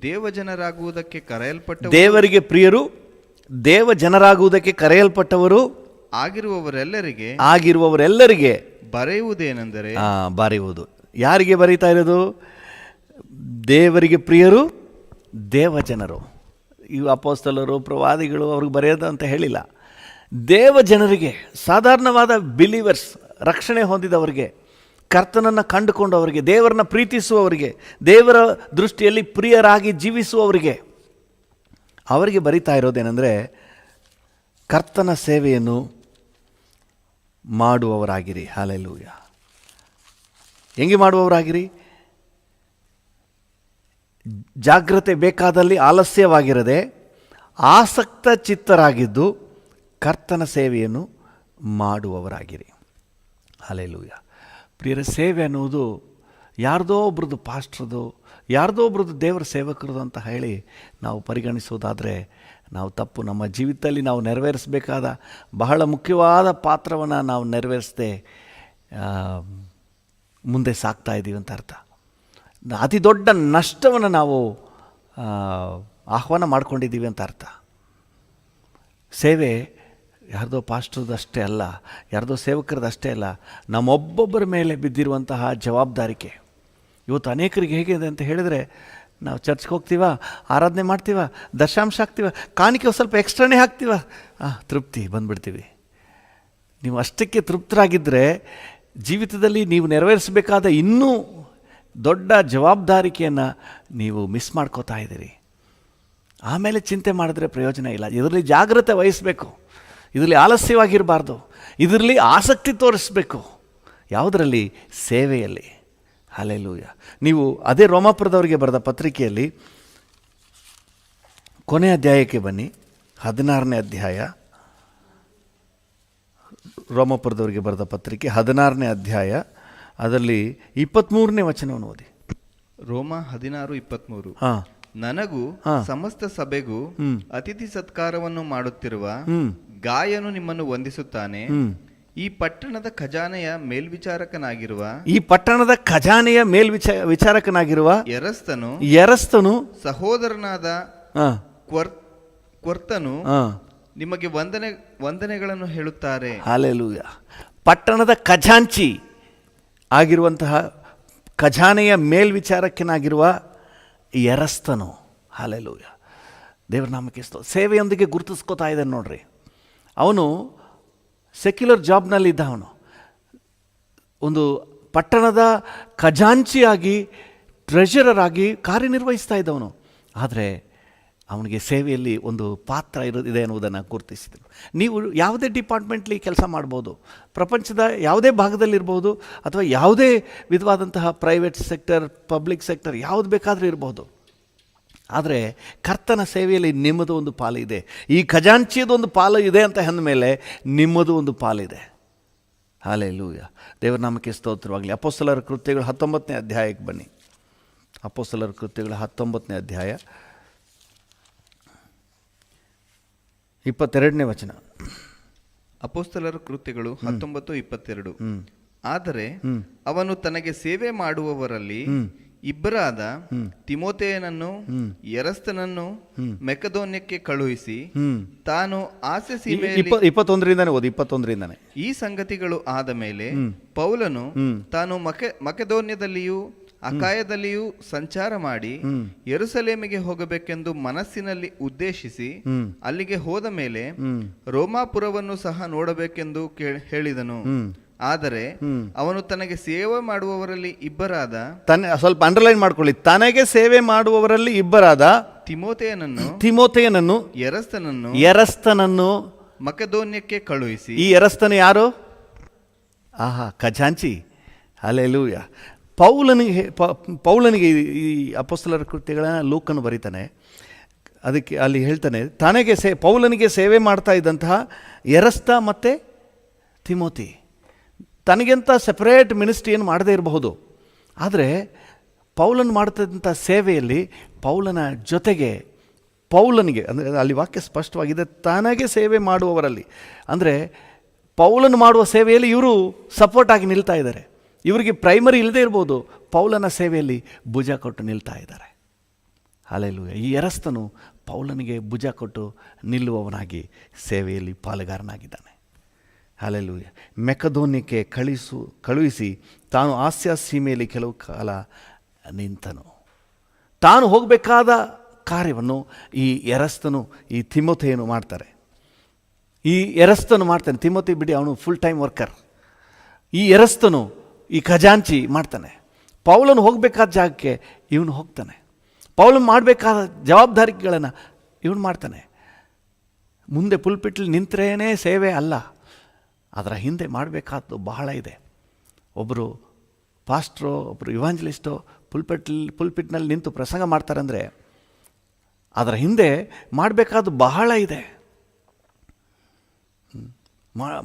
ದೇವಜನರಾಗುವುದಕ್ಕೆ ಕರೆಯಲ್ಪಟ್ಟವರು, ದೇವರಿಗೆ ಪ್ರಿಯರು, ದೇವಜನರಾಗುವುದಕ್ಕೆ ಕರೆಯಲ್ಪಟ್ಟವರು ಆಗಿರುವವರೆಲ್ಲರಿಗೆ ಬರೆಯುವುದೇನೆಂದರೆ, ಬರೆಯುವುದು. ಯಾರಿಗೆ ಬರೀತಾ ಇರೋದು? ದೇವರಿಗೆ ಪ್ರಿಯರು, ದೇವಜನರು. ಇವು ಅಪೊಸ್ತಲರು, ಪ್ರವಾದಿಗಳು ಅವ್ರಿಗೆ ಬರೆಯೋದು ಅಂತ ಹೇಳಿಲ್ಲ. ದೇವಜನರಿಗೆ, ಸಾಧಾರಣವಾದ ಬಿಲೀವರ್ಸ್, ರಕ್ಷಣೆ ಹೊಂದಿದವರಿಗೆ, ಕರ್ತನನ್ನು ಕಂಡುಕೊಂಡವರಿಗೆ, ದೇವರನ್ನ ಪ್ರೀತಿಸುವವರಿಗೆ, ದೇವರ ದೃಷ್ಟಿಯಲ್ಲಿ ಪ್ರಿಯರಾಗಿ ಜೀವಿಸುವವರಿಗೆ, ಅವರಿಗೆ ಬರಿತಾ ಇರೋದೇನೆಂದರೆ, ಕರ್ತನ ಸೇವೆಯನ್ನು ಮಾಡುವವರಾಗಿರಿ. ಹಲ್ಲೆಲೂಯಾ. ಹೆಂಗೆ ಮಾಡುವವರಾಗಿರಿ? ಜಾಗ್ರತೆ ಬೇಕಾದಲ್ಲಿ ಆಲಸ್ಯವಾಗಿರದೆ ಆಸಕ್ತ ಚಿತ್ತರಾಗಿದ್ದು ಕರ್ತನ ಸೇವೆಯನ್ನು ಮಾಡುವವರಾಗಿರಿ. ಹಲ್ಲೆಲೂಯಾ. ಪ್ರಿಯರ, ಸೇವೆ ಅನ್ನುವುದು ಯಾರ್ದೋ ಒಬ್ರದ್ದು ಪಾಸ್ಟ್ರದು, ಯಾರ್ದೋ ಒಬ್ರದ್ದು ದೇವರ ಸೇವಕರದು ಅಂತ ಹೇಳಿ ನಾವು ಪರಿಗಣಿಸೋದಾದರೆ ನಾವು ತಪ್ಪು. ನಮ್ಮ ಜೀವಿತದಲ್ಲಿ ನಾವು ನೆರವೇರಿಸಬೇಕಾದ ಬಹಳ ಮುಖ್ಯವಾದ ಪಾತ್ರವನ್ನು ನಾವು ನೆರವೇರಿಸದೆ ಮುಂದೆ ಸಾಗ್ತಾ ಇದ್ದೀವಿ ಅಂತ ಅರ್ಥ. ಅತಿ ದೊಡ್ಡ ನಷ್ಟವನ್ನು ನಾವು ಆಹ್ವಾನ ಮಾಡ್ಕೊಂಡಿದ್ದೀವಿ ಅಂತ ಅರ್ಥ. ಸೇವೆ ಯಾರ್ದೋ ಪಾಸ್ಟ್ರದ್ದು ಅಷ್ಟೇ ಅಲ್ಲ, ಯಾರ್ದೋ ಸೇವಕರದ್ದು ಅಷ್ಟೇ ಅಲ್ಲ, ನಮ್ಮೊಬ್ಬೊಬ್ಬರ ಮೇಲೆ ಬಿದ್ದಿರುವಂತಹ ಜವಾಬ್ದಾರಿಕೆ. ಇವತ್ತು ಅನೇಕರಿಗೆ ಹೇಗಿದೆ ಅಂತ ಹೇಳಿದರೆ, ನಾವು ಚರ್ಚ್ಗೆ ಹೋಗ್ತೀವ, ಆರಾಧನೆ ಮಾಡ್ತೀವ, ದಶಾಂಶ ಹಾಕ್ತೀವ, ಕಾಣಿಕೆ ಸ್ವಲ್ಪ ಎಕ್ಸ್ಟ್ರಾನೇ ಹಾಕ್ತೀವ, ತೃಪ್ತಿ ಬಂದುಬಿಡ್ತೀವಿ. ನೀವು ಅಷ್ಟಕ್ಕೆ ತೃಪ್ತರಾಗಿದ್ದರೆ ಜೀವಿತದಲ್ಲಿ ನೀವು ನೆರವೇರಿಸಬೇಕಾದ ಇನ್ನೂ ದೊಡ್ಡ ಜವಾಬ್ದಾರಿಕೆಯನ್ನು ನೀವು ಮಿಸ್ ಮಾಡ್ಕೋತಾ ಇದ್ದೀರಿ. ಆಮೇಲೆ ಚಿಂತೆ ಮಾಡಿದ್ರೆ ಪ್ರಯೋಜನ ಇಲ್ಲ. ಇದರಲ್ಲಿ ಜಾಗ್ರತೆ ವಹಿಸಬೇಕು, ಇದರಲ್ಲಿ ಆಲಸ್ಯವಾಗಿರಬಾರ್ದು, ಇದರಲ್ಲಿ ಆಸಕ್ತಿ ತೋರಿಸಬೇಕು. ಯಾವುದರಲ್ಲಿ? ಸೇವೆಯಲ್ಲಿ. ಹಲ್ಲೆಲೂಯಾ. ನೀವು ಅದೇ ರೋಮಾಪುರದವರಿಗೆ ಬರೆದ ಪತ್ರಿಕೆಯಲ್ಲಿ ಕೊನೆ ಅಧ್ಯಾಯಕ್ಕೆ ಬನ್ನಿ, 16ನೇ ಅಧ್ಯಾಯ. ರೋಮಾಪುರದವರಿಗೆ ಬರೆದ ಪತ್ರಿಕೆ 16ನೇ ಅಧ್ಯಾಯ ಅದರಲ್ಲಿ 23ನೇ ವಚನವನ್ನು ಓದಿ. ರೋಮ 16:23. ಹಾಂ, ನನಗೂ ಸಮಸ್ತ ಸಭೆಗೂ ಅತಿಥಿ ಸತ್ಕಾರವನ್ನು ಮಾಡುತ್ತಿರುವ ಗಾಯನು ನಿಮ್ಮನ್ನು ವಂದಿಸುತ್ತಾನೆ. ಈ ಪಟ್ಟಣದ ಖಜಾನೆಯ ಮೇಲ್ವಿಚಾರಕನಾಗಿರುವ ವಿಚಾರಕನಾಗಿರುವ ಎರಸ್ತನು ಸಹೋದರನಾದ ಕ್ವರ್ತನು ನಿಮಗೆ ವಂದನೆಗಳನ್ನು ಹೇಳುತ್ತಾರೆ. ಹಲ್ಲೆಲೂಯಾ. ಪಟ್ಟಣದ ಖಜಾಂಚಿ ಆಗಿರುವಂತಹ ಖಜಾನೆಯ ಮೇಲ್ವಿಚಾರಕನಾಗಿರುವ ಎರಸ್ತನು. ಹಲ್ಲೆಲೂಯಾ. ದೇವರ ನಾಮಕ್ಕೆ ಸ್ತೋತ್ರ. ಸೇವೆಯೊಂದಿಗೆ ಗುರುತಿಸ್ಕೋತಾ ಇದ್ದಾನೆ ನೋಡ್ರಿ. ಅವನು ಸೆಕ್ಯುಲರ್ ಜಾಬ್ನಲ್ಲಿದ್ದ, ಅವನು ಒಂದು ಪಟ್ಟಣದ ಖಜಾಂಚಿಯಾಗಿ ಟ್ರೆಷರರ್ ಆಗಿ ಕಾರ್ಯನಿರ್ವಹಿಸ್ತಾ ಇದ್ದವನು. ಆದರೆ ಅವನಿಗೆ ಸೇವೆಯಲ್ಲಿ ಒಂದು ಪಾತ್ರ ಇದೆ ಅನ್ನುವುದನ್ನು ಗುರುತಿಸಿದರು. ನೀವು ಯಾವುದೇ ಡಿಪಾರ್ಟ್ಮೆಂಟ್ಲಿ ಕೆಲಸ ಮಾಡ್ಬೋದು, ಪ್ರಪಂಚದ ಯಾವುದೇ ಭಾಗದಲ್ಲಿರ್ಬೋದು, ಅಥವಾ ಯಾವುದೇ ವಿಧವಾದಂತಹ ಪ್ರೈವೇಟ್ ಸೆಕ್ಟರ್, ಪಬ್ಲಿಕ್ ಸೆಕ್ಟರ್, ಯಾವುದು ಬೇಕಾದರೂ ಇರ್ಬೋದು. ಆದರೆ ಕರ್ತನ ಸೇವೆಯಲ್ಲಿ ನಿಮ್ಮದು ಒಂದು ಪಾಲು ಇದೆ. ಈ ಖಜಾಂಚಿಯದು ಒಂದು ಪಾಲು ಇದೆ ಅಂತ ಅಂದಮೇಲೆ ನಿಮ್ಮದು ಒಂದು ಪಾಲಿದೆ. ಹಲ್ಲೆಲೂಯಾ. ದೇವರ ನಾಮಕ್ಕೆ ಸ್ತೋತ್ರವಾಗಲಿ. ಅಪೊಸ್ತಲರ ಕೃತ್ಯಗಳು 19ನೇ ಅಧ್ಯಾಯಕ್ಕೆ ಬನ್ನಿ. ಅಪೊಸ್ತಲರ ಕೃತ್ಯಗಳು 19ನೇ ಅಧ್ಯಾಯ 22ನೇ ವಚನ. ಅಪೊಸ್ತಲರ ಕೃತ್ಯಗಳು 19:22. ಆದರೆ ಅವನು ತನಗೆ ಸೇವೆ ಮಾಡುವವರಲ್ಲಿ ಇಬ್ಬರಾದ ತಿಮೋಥೆಯನನ್ನು ಎರಸ್ತನನ್ನು ಮೆಕದೋನ್ಯಕ್ಕೆ ಕಳುಹಿಸಿ ತಾನು ಆಸೆ ಸೀಮೆಯಲ್ಲಿ 21ರಿಂದನೇ ಓದಿ. 21ರಿಂದನೇ. ಈ ಸಂಗತಿಗಳು ಆದ ಮೇಲೆ ಪೌಲನು ತಾನು ಮಕೆದೋನ್ಯದಲ್ಲಿಯೂ ಅಕಾಯದಲ್ಲಿಯೂ ಸಂಚಾರ ಮಾಡಿ ಯೆರೂಸಲೇಮಿಗೆ ಹೋಗಬೇಕೆಂದು ಮನಸ್ಸಿನಲ್ಲಿ ಉದ್ದೇಶಿಸಿ ಅಲ್ಲಿಗೆ ಹೋದ ಮೇಲೆ ರೋಮಾಪುರವನ್ನು ಸಹ ನೋಡಬೇಕೆಂದು ಹೇಳಿದನು. ಆದರೆ ಅವನು ತನಗೆ ಸೇವೆ ಮಾಡುವವರಲ್ಲಿ ಇಬ್ಬರಾದ, ಸ್ವಲ್ಪ ಅಂಡರ್ಲೈನ್ ಮಾಡ್ಕೊಳ್ಳಿ, ತನಗೆ ಸೇವೆ ಮಾಡುವವರಲ್ಲಿ ಇಬ್ಬರಾದ ತಿಮೋಥೆಯನನ್ನು ಎರಸ್ತನನ್ನು ಮಕೆದೋನ್ಯಕ್ಕೆ ಕಳುಹಿಸಿ. ಈ ಎರಸ್ತನು ಯಾರು? ಖಜಾಂಚಿ. ಹಲ್ಲೆಲೂಯಾ. ಪೌಲನಿಗೆ ಈ ಅಪೊಸ್ತಲರ ಕೃತ್ಯಗಳನ್ನ ಲೂಕನು ಬರೀತಾನೆ. ಅದಕ್ಕೆ ಅಲ್ಲಿ ಹೇಳ್ತಾನೆ, ಪೌಲನಿಗೆ ಸೇವೆ ಮಾಡ್ತಾ ಇದ್ದಂತಹ ಎರಸ್ತ ಮತ್ತು ತಿಮೋತಿ ತನಗೆಂತ ಸೆಪರೇಟ್ ಮಿನಿಸ್ಟ್ರಿ ಏನು ಮಾಡದೇ ಇರಬಹುದು. ಆದರೆ ಪೌಲನ್ ಮಾಡ್ತಿದ್ದಂಥ ಸೇವೆಯಲ್ಲಿ ಪೌಲನ ಜೊತೆಗೆ ಪೌಲನಿಗೆ, ಅಂದರೆ ಅಲ್ಲಿ ವಾಕ್ಯ ಸ್ಪಷ್ಟವಾಗಿದೆ, ತನಗೆ ಸೇವೆ ಮಾಡುವವರಲ್ಲಿ, ಅಂದರೆ ಪೌಲನ್ ಮಾಡುವ ಸೇವೆಯಲ್ಲಿ ಇವರು ಸಪೋರ್ಟ್ ಆಗಿ ನಿಲ್ತಾ ಇದ್ದಾರೆ. ಇವರಿಗೆ ಪ್ರೈಮರಿ ಇಲ್ಲದೆ ಇರ್ಬೋದು, ಪೌಲನ ಸೇವೆಯಲ್ಲಿ ಭುಜ ಕೊಟ್ಟು ನಿಲ್ತಾ ಇದ್ದಾರೆ. ಹಲ್ಲೆಲೂಯಾ. ಈ ಎರಸ್ತನು ಪೌಲನಿಗೆ ಭುಜ ಕೊಟ್ಟು ನಿಲ್ಲುವವನಾಗಿ ಸೇವೆಯಲ್ಲಿ ಪಾಲುಗಾರನಾಗಿದ್ದಾನೆ. ಹಲ್ಲೆಲೂಯಾ. ಮೆಕದೋನ್ಯಕ್ಕೆ ಕಳುಹಿಸಿ ತಾನು ಆಸ್ಯ ಸೀಮೆಯಲ್ಲಿ ಕೆಲವು ಕಾಲ ನಿಂತನು. ತಾನು ಹೋಗಬೇಕಾದ ಕಾರ್ಯವನ್ನು ಈ ಎರಸ್ತನು, ಈ ತಿಮೋಥೆಯನ್ನು ಮಾಡ್ತಾರೆ. ಈ ಎರಸ್ತನು ಮಾಡ್ತಾನೆ. ತಿಮೋಥೆ ಬಿಡಿ, ಅವನು ಫುಲ್ ಟೈಮ್ ವರ್ಕರ್. ಈ ಎರಸ್ತನು, ಈ ಖಜಾಂಚಿ ಮಾಡ್ತಾನೆ. ಪೌಲನು ಹೋಗಬೇಕಾದ ಜಾಗಕ್ಕೆ ಇವನು ಹೋಗ್ತಾನೆ. ಪೌಲನು ಮಾಡಬೇಕಾದ ಜವಾಬ್ದಾರಿಗಳನ್ನು ಇವನು ಮಾಡ್ತಾನೆ. ಮುಂದೆ ಪುಲ್ಪಿಟ್ಲಿ ನಿಂತರೇನೇ ಸೇವೆ ಅಲ್ಲ, ಅದರ ಹಿಂದೆ ಮಾಡಬೇಕಾದ್ದು ಬಹಳ ಇದೆ. ಒಬ್ಬರು ಪಾಸ್ಟ್ರೋ, ಒಬ್ಬರು ಇವಾಂಜಲಿಸ್ಟೋ ಪುಲ್ಪಿಟ್ನಲ್ಲಿ ನಿಂತು ಪ್ರಸಂಗ ಮಾಡ್ತಾರಂದರೆ ಅದರ ಹಿಂದೆ ಮಾಡಬೇಕಾದ್ದು ಬಹಳ ಇದೆ.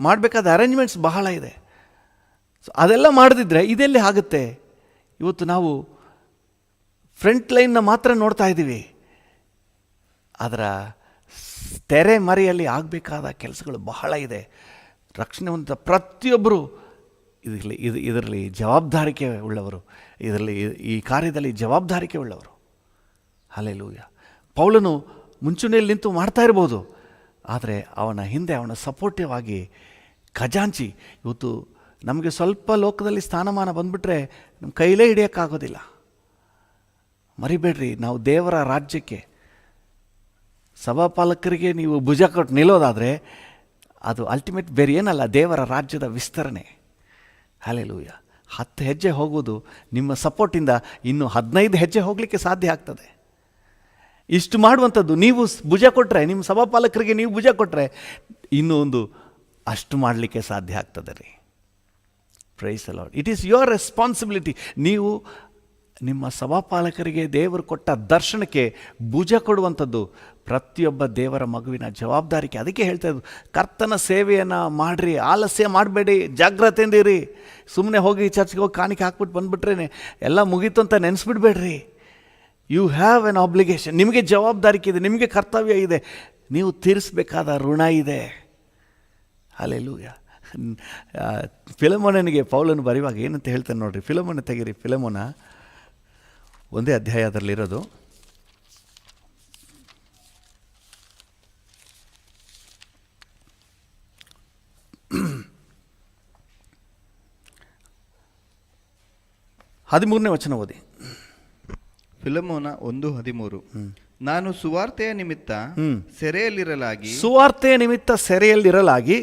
ಮಾಡಬೇಕಾದ ಅರೇಂಜ್ಮೆಂಟ್ಸ್ ಬಹಳ ಇದೆ. ಅದೆಲ್ಲ ಮಾಡದಿದ್ದರೆ ಇದೆಲ್ಲಿ ಆಗುತ್ತೆ? ಇವತ್ತು ನಾವು ಫ್ರಂಟ್ ಲೈನ್ನ ಮಾತ್ರ ನೋಡ್ತಾ ಇದ್ದೀವಿ. ಅದರ ತೆರೆ ಮರೆಯಲ್ಲಿ ಆಗಬೇಕಾದ ಕೆಲಸಗಳು ಬಹಳ ಇದೆ. ರಕ್ಷಣೆ ಹೊಂದಿದ ಪ್ರತಿಯೊಬ್ಬರು ಇದರಲ್ಲಿ ಜವಾಬ್ದಾರಿಕೆ ಉಳ್ಳವರು, ಈ ಕಾರ್ಯದಲ್ಲಿ ಜವಾಬ್ದಾರಿಕೆ ಉಳ್ಳವರು. ಹಲ್ಲೆಲೂಯಾ. ಪೌಲನು ಮುಂಚೂಣಿಯಲ್ಲಿ ನಿಂತು ಮಾಡ್ತಾ ಇರ್ಬೋದು, ಆದರೆ ಅವನ ಹಿಂದೆ ಅವನ ಸಪೋರ್ಟಿವ್ ಆಗಿ ಖಜಾಂಚಿ. ಇವತ್ತು ನಮಗೆ ಸ್ವಲ್ಪ ಲೋಕದಲ್ಲಿ ಸ್ಥಾನಮಾನ ಬಂದುಬಿಟ್ರೆ ನಮ್ಮ ಕೈಲೇ ಹಿಡಿಯೋಕ್ಕಾಗೋದಿಲ್ಲ. ಮರಿಬೇಡ್ರಿ, ನಾವು ದೇವರ ರಾಜ್ಯಕ್ಕೆ ಸಭಾಪಾಲಕರಿಗೆ ನೀವು ಭುಜ ಕೊಟ್ಟು ನಿಲ್ಲೋದಾದರೆ ಅದು ಅಲ್ಟಿಮೇಟ್ ಬೇರೆ ಏನಲ್ಲ, ದೇವರ ರಾಜ್ಯದ ವಿಸ್ತರಣೆ. ಹಲ್ಲೆಲೂಯಾ. 10 ಹೆಜ್ಜೆ ಹೋಗುವುದು ನಿಮ್ಮ ಸಪೋರ್ಟಿಂದ ಇನ್ನು 15 ಹೆಜ್ಜೆ ಹೋಗಲಿಕ್ಕೆ ಸಾಧ್ಯ ಆಗ್ತದೆ. ಇಷ್ಟು ಮಾಡುವಂಥದ್ದು ನೀವು ಭುಜ ಕೊಟ್ಟರೆ, ನಿಮ್ಮ ಸಭಾಪಾಲಕರಿಗೆ ನೀವು ಭುಜ ಕೊಟ್ಟರೆ ಇನ್ನೂ ಒಂದು ಅಷ್ಟು ಮಾಡಲಿಕ್ಕೆ ಸಾಧ್ಯ ಆಗ್ತದೆ ರೀ. Praise the lord. It is your responsibility. ನೀವು ನಿಮ್ಮ ಸಭಾಪಾಲಕರಿಗೆ ದೇವರು ಕೊಟ್ಟ ದರ್ಶನಕ್ಕೆ ಭುಜ ಕೊಡುವಂಥದ್ದು ಪ್ರತಿಯೊಬ್ಬ ದೇವರ ಮಗುವಿನ ಜವಾಬ್ದಾರಿಕೆ. ಅದಕ್ಕೆ ಹೇಳ್ತಾ ಇದ್ದು, ಕರ್ತನ ಸೇವೆಯನ್ನು ಮಾಡಿರಿ, ಆಲಸ್ಯ ಮಾಡಬೇಡಿ, ಜಾಗ್ರತೆಯಿಂದಿರಿ. ಸುಮ್ಮನೆ ಹೋಗಿ ಚರ್ಚ್ಗೆ ಹೋಗಿ ಕಾಣಿಕೆ ಹಾಕ್ಬಿಟ್ಟು ಬಂದುಬಿಟ್ರೇ ಎಲ್ಲ ಮುಗೀತು ಅಂತ ನೆನೆಸ್ಬಿಡ್ಬೇಡ್ರಿ. You have an obligation. ನಿಮಗೆ ಜವಾಬ್ದಾರಿಕೆ ಇದೆ, ನಿಮಗೆ ಕರ್ತವ್ಯ ಇದೆ, ನೀವು ತೀರಿಸಬೇಕಾದ ಋಣ ಇದೆ. ಹಲ್ಲೆಲೂಯಾ. ಫಿಲಮೋನನಿಗೆ ಪೌಲನು ಬರೆಯುವಾಗ ಏನಂತ ಹೇಳ್ತಾನೆ ನೋಡ್ರಿ. ಫಿಲಮೋನ ತೆಗೀರಿ. ಫಿಲಮೋನ 1ನೇ ಅಧ್ಯಾಯ ಅದರಲ್ಲಿರೋದು. ಹದಿಮೂರನೇ ವಚನ ಓದಿ. ಫಿಲಮೋನ 1:13. ನಾನು ಸುವಾರ್ತೆಯ ನಿಮಿತ್ತ ಸೆರೆಯಲ್ಲಿರಲಾಗಿ, ಸುವಾರ್ತೆಯ ನಿಮಿತ್ತ ಸೆರೆಯಲ್ಲಿರಲಾಗಿ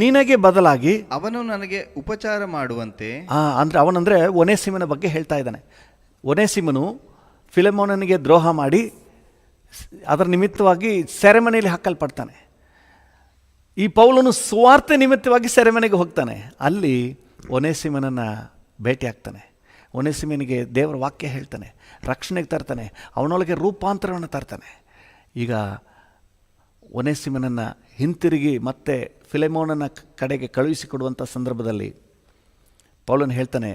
ನಿನಗೆ ಬದಲಾಗಿ ಅವನು ನನಗೆ ಉಪಚಾರ ಮಾಡುವಂತೆ. ಅಂದರೆ ಅವನಂದರೆ ಒನೇಸಿಮನ ಬಗ್ಗೆ ಹೇಳ್ತಾ ಇದ್ದಾನೆ. ಒನೇಸಿಮನು ಫಿಲಮೋನನಿಗೆ ದ್ರೋಹ ಮಾಡಿ ಅದರ ನಿಮಿತ್ತವಾಗಿ ಸೆರೆಮನೆಯಲ್ಲಿ ಹಾಕಲ್ಪಡ್ತಾನೆ. ಈ ಪೌಲನು ಸುವಾರ್ತೆ ನಿಮಿತ್ತವಾಗಿ ಸೆರೆಮನೆಗೆ ಹೋಗ್ತಾನೆ. ಅಲ್ಲಿ ಒನೇಸಿಮನನ್ನು ಭೇಟಿ ಆಗ್ತಾನೆ. ಒನೇಸಿಮನಿಗೆ ದೇವರ ವಾಕ್ಯ ಹೇಳ್ತಾನೆ, ರಕ್ಷಣೆಗೆ ತರ್ತಾನೆ, ಅವನೊಳಗೆ ರೂಪಾಂತರವನ್ನು ತರ್ತಾನೆ. ಈಗ ಒನೇಸಿಮನನ್ನು ಹಿಂತಿರುಗಿ ಮತ್ತೆ ಫಿಲೆಮೋನನ ಕಡೆಗೆ ಕಳುಹಿಸಿಕೊಡುವಂಥ ಸಂದರ್ಭದಲ್ಲಿ ಪೌಲನು ಹೇಳ್ತಾನೆ,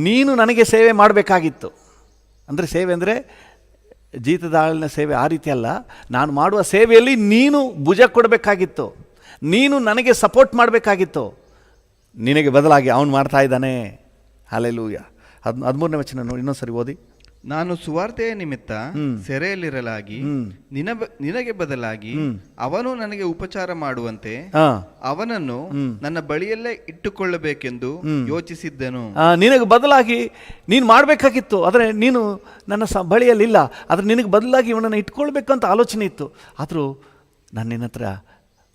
ನೀನು ನನಗೆ ಸೇವೆ ಮಾಡಬೇಕಾಗಿತ್ತು. ಅಂದರೆ ಸೇವೆ ಅಂದರೆ ಜೀತದಾಳಿನ ಸೇವೆ ಆ ರೀತಿ ಅಲ್ಲ. ನಾನು ಮಾಡುವ ಸೇವೆಯಲ್ಲಿ ನೀನು ಭುಜ ಕೊಡಬೇಕಾಗಿತ್ತು, ನೀನು ನನಗೆ ಸಪೋರ್ಟ್ ಮಾಡಬೇಕಾಗಿತ್ತು. ನಿನಗೆ ಬದಲಾಗಿ ಅವನು ಮಾಡ್ತಾ ಇದ್ದಾನೆ. ಹಲ್ಲೆಲೂಯಾ. 13ನೇ ವಚನ ನೋಡಿ, ಇನ್ನೊಂದ್ಸರಿ ಓದಿ. ನಾನು ಸುವಾರ್ತೆಯ ನಿಮಿತ್ತ ಸೆರೆಯಲ್ಲಿರಲಾಗಿ ನಿನಗೆ ಬದಲಾಗಿ ಅವನು ನನಗೆ ಉಪಚಾರ ಮಾಡುವಂತೆ ಅವನನ್ನು ನನ್ನ ಬಳಿಯಲ್ಲೇ ಇಟ್ಟುಕೊಳ್ಳಬೇಕೆಂದು ಯೋಚಿಸಿದ್ದನು. ನಿನಗೆ ಬದಲಾಗಿ ನೀನು ಮಾಡಬೇಕಾಗಿತ್ತು, ಆದರೆ ನೀನು ನನ್ನ ಬಳಿಯಲ್ಲಿಲ್ಲ. ಆದರೆ ನಿನಗೆ ಬದಲಾಗಿ ಇವನನ್ನು ಇಟ್ಕೊಳ್ಬೇಕು ಅಂತ ಆಲೋಚನೆ ಇತ್ತು. ಆದರೂ ನಾನು ನಿನ್ನ ಹತ್ರ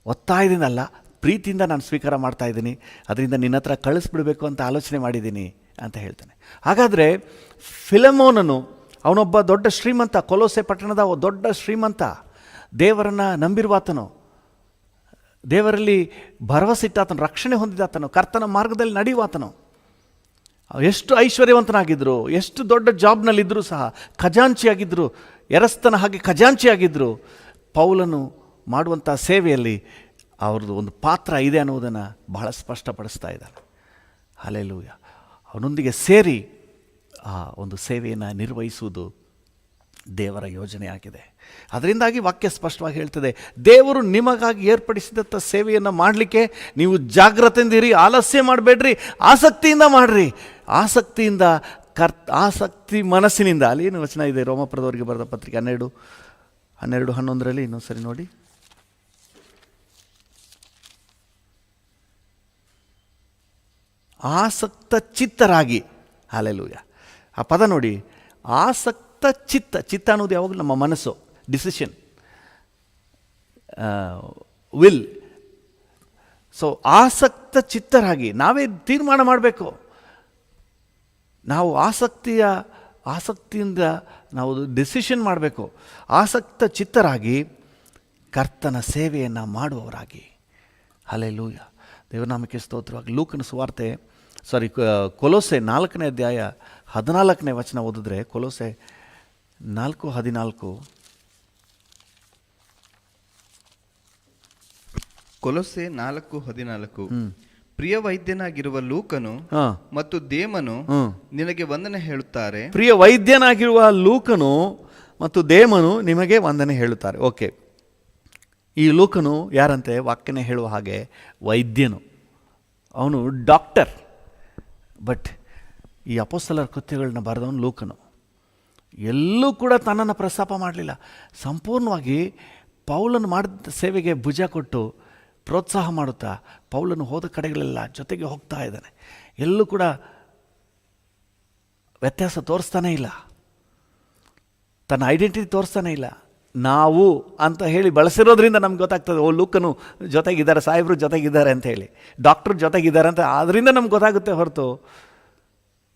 ಒತ್ತಾಯದಿಂದ ಅಲ್ಲ, ಪ್ರೀತಿಯಿಂದ ನಾನು ಸ್ವೀಕಾರ ಮಾಡ್ತಾ ಇದ್ದೀನಿ. ಅದರಿಂದ ನಿನ್ನ ಹತ್ರ ಕಳಿಸ್ಬಿಡಬೇಕು ಅಂತ ಆಲೋಚನೆ ಮಾಡಿದ್ದೀನಿ ಅಂತ ಹೇಳ್ತಾನೆ. ಹಾಗಾದರೆ ಫಿಲೆಮೋನನು ಅವನೊಬ್ಬ ದೊಡ್ಡ ಶ್ರೀಮಂತ, ಕೊಲೋಸೆ ಪಟ್ಟಣದ ದೊಡ್ಡ ಶ್ರೀಮಂತ, ದೇವರನ್ನು ನಂಬಿರುವಾತನು, ದೇವರಲ್ಲಿ ಭರವಸೆ ಇಟ್ಟಾತನು, ರಕ್ಷಣೆ ಹೊಂದಿದಾತನು, ಕರ್ತನ ಮಾರ್ಗದಲ್ಲಿ ನಡೆಯುವಾತನು. ಎಷ್ಟು ಐಶ್ವರ್ಯವಂತನಾಗಿದ್ದರು, ಎಷ್ಟು ದೊಡ್ಡ ಜಾಬ್ನಲ್ಲಿದ್ದರೂ ಸಹ ಖಜಾಂಚಿಯಾಗಿದ್ದರು, ಎರಸ್ತನ ಹಾಗೆ ಖಜಾಂಚಿಯಾಗಿದ್ದರು. ಪೌಲನು ಮಾಡುವಂಥ ಸೇವೆಯಲ್ಲಿ ಅವ್ರದ್ದು ಒಂದು ಪಾತ್ರ ಇದೆ ಅನ್ನೋದನ್ನು ಬಹಳ ಸ್ಪಷ್ಟಪಡಿಸ್ತಾ ಇದ್ದಾರೆ. ಹಲ್ಲೆಲೂಯಾ. ಅವನೊಂದಿಗೆ ಸೇರಿ ಆ ಒಂದು ಸೇವೆಯನ್ನು ನಿರ್ವಹಿಸುವುದು ದೇವರ ಯೋಜನೆ ಆಗಿದೆ. ಅದರಿಂದಾಗಿ ವಾಕ್ಯ ಸ್ಪಷ್ಟವಾಗಿ ಹೇಳ್ತದೆ, ದೇವರು ನಿಮಗಾಗಿ ಏರ್ಪಡಿಸಿದಂಥ ಸೇವೆಯನ್ನು ಮಾಡಲಿಕ್ಕೆ ನೀವು ಜಾಗ್ರತೆಯಿಂದಿರಿ, ಆಲಸ್ಯ ಮಾಡಬೇಡ್ರಿ, ಆಸಕ್ತಿಯಿಂದ ಮಾಡಿರಿ. ಆಸಕ್ತಿಯಿಂದ ಆಸಕ್ತಿ ಮನಸ್ಸಿನಿಂದ. ಅಲ್ಲಿ ಏನು ವಚನ ಇದೆ, ರೋಮಪುರದವರಿಗೆ ಬರೆದ ಪತ್ರಿಕೆ 12:11 ಇನ್ನೊಂದು ಸರಿ ನೋಡಿ. ಆಸಕ್ತ ಚಿತ್ತರಾಗಿ. ಹಲ್ಲೆಲೂಯಾ. ಆ ಪದ ನೋಡಿ, ಆಸಕ್ತ ಚಿತ್ತ ಅನ್ನೋದು ಯಾವಾಗಲೂ ನಮ್ಮ ಮನಸ್ಸು, ಡಿಸಿಷನ್, ವಿಲ್. ಸೊ ಆಸಕ್ತ ಚಿತ್ತರಾಗಿ ನಾವೇ ತೀರ್ಮಾನ ಮಾಡಬೇಕು. ನಾವು ಆಸಕ್ತಿಯಿಂದ ನಾವು ಡಿಸಿಷನ್ ಮಾಡಬೇಕು. ಆಸಕ್ತ ಚಿತ್ತರಾಗಿ ಕರ್ತನ ಸೇವೆಯನ್ನು ಮಾಡುವವರಾಗಿ. ಹಲ್ಲೆಲೂಯಾ. ದೇವನಾಮಕ್ಕೆ ಸ್ತೋತ್ರವಾಗಿ. ಲೂಕನ ಸುವಾರ್ತೆ ಕೊಲೋಸೆ 4ನೇ ಅಧ್ಯಾಯ 14ನೇ ವಚನ ಓದಿದ್ರೆ, ಕೊಲೋಸೆ 4:14. ಕೊಲೋಸೆ 4:14. ಪ್ರಿಯ ವೈದ್ಯನಾಗಿರುವ ಲೂಕನು ಮತ್ತು ದೇಮನು ನಿನಗೆ ವಂದನೆ ಹೇಳುತ್ತಾರೆ. ಪ್ರಿಯ ವೈದ್ಯನಾಗಿರುವ ಲೂಕನು ಮತ್ತು ದೇಮನು ನಿಮಗೆ ವಂದನೆ ಹೇಳುತ್ತಾರೆ. ಓಕೆ, ಈ ಲೂಕನು ಯಾರಂತೆ? ವಾಕ್ಯನೇ ಹೇಳುವ ಹಾಗೆ ವೈದ್ಯನು, ಅವನು ಡಾಕ್ಟರ್. ಬಟ್ ಈ ಅಪೊಸ್ತಲರ ಕೃತ್ಯಗಳನ್ನ ಬರೆದವನು ಲೂಕನು. ಎಲ್ಲೂ ಕೂಡ ತನ್ನನ್ನು ಪ್ರಸ್ತಾಪ ಮಾಡಲಿಲ್ಲ. ಸಂಪೂರ್ಣವಾಗಿ ಪೌಲನು ಮಾಡಿದ ಸೇವೆಗೆ ಭುಜ ಕೊಟ್ಟು ಪ್ರೋತ್ಸಾಹ ಮಾಡುತ್ತಾ ಪೌಲನು ಹೋದ ಕಡೆಗಳೆಲ್ಲ ಜೊತೆಗೆ ಹೋಗ್ತಾ ಇದ್ದಾನೆ. ಎಲ್ಲೂ ಕೂಡ ವ್ಯತ್ಯಾಸ ತೋರಿಸ್ತಾನೇ ಇಲ್ಲ, ತನ್ನ ಐಡೆಂಟಿಟಿ ತೋರಿಸ್ತಾನೇ ಇಲ್ಲ. ನಾವು ಅಂತ ಹೇಳಿ ಬಳಸಿರೋದ್ರಿಂದ ನಮ್ಗೆ ಗೊತ್ತಾಗ್ತದೆ, ಓ ಲೂಕನು ಜೊತೆಗಿದ್ದಾರೆ, ಸಾಹೇಬರು ಜೊತೆಗಿದ್ದಾರೆ ಅಂತ ಹೇಳಿ, ಡಾಕ್ಟ್ರು ಜೊತೆಗಿದ್ದಾರೆ ಅಂತ. ಅದರಿಂದ ನಮ್ಗೆ ಗೊತ್ತಾಗುತ್ತೆ ಹೊರತು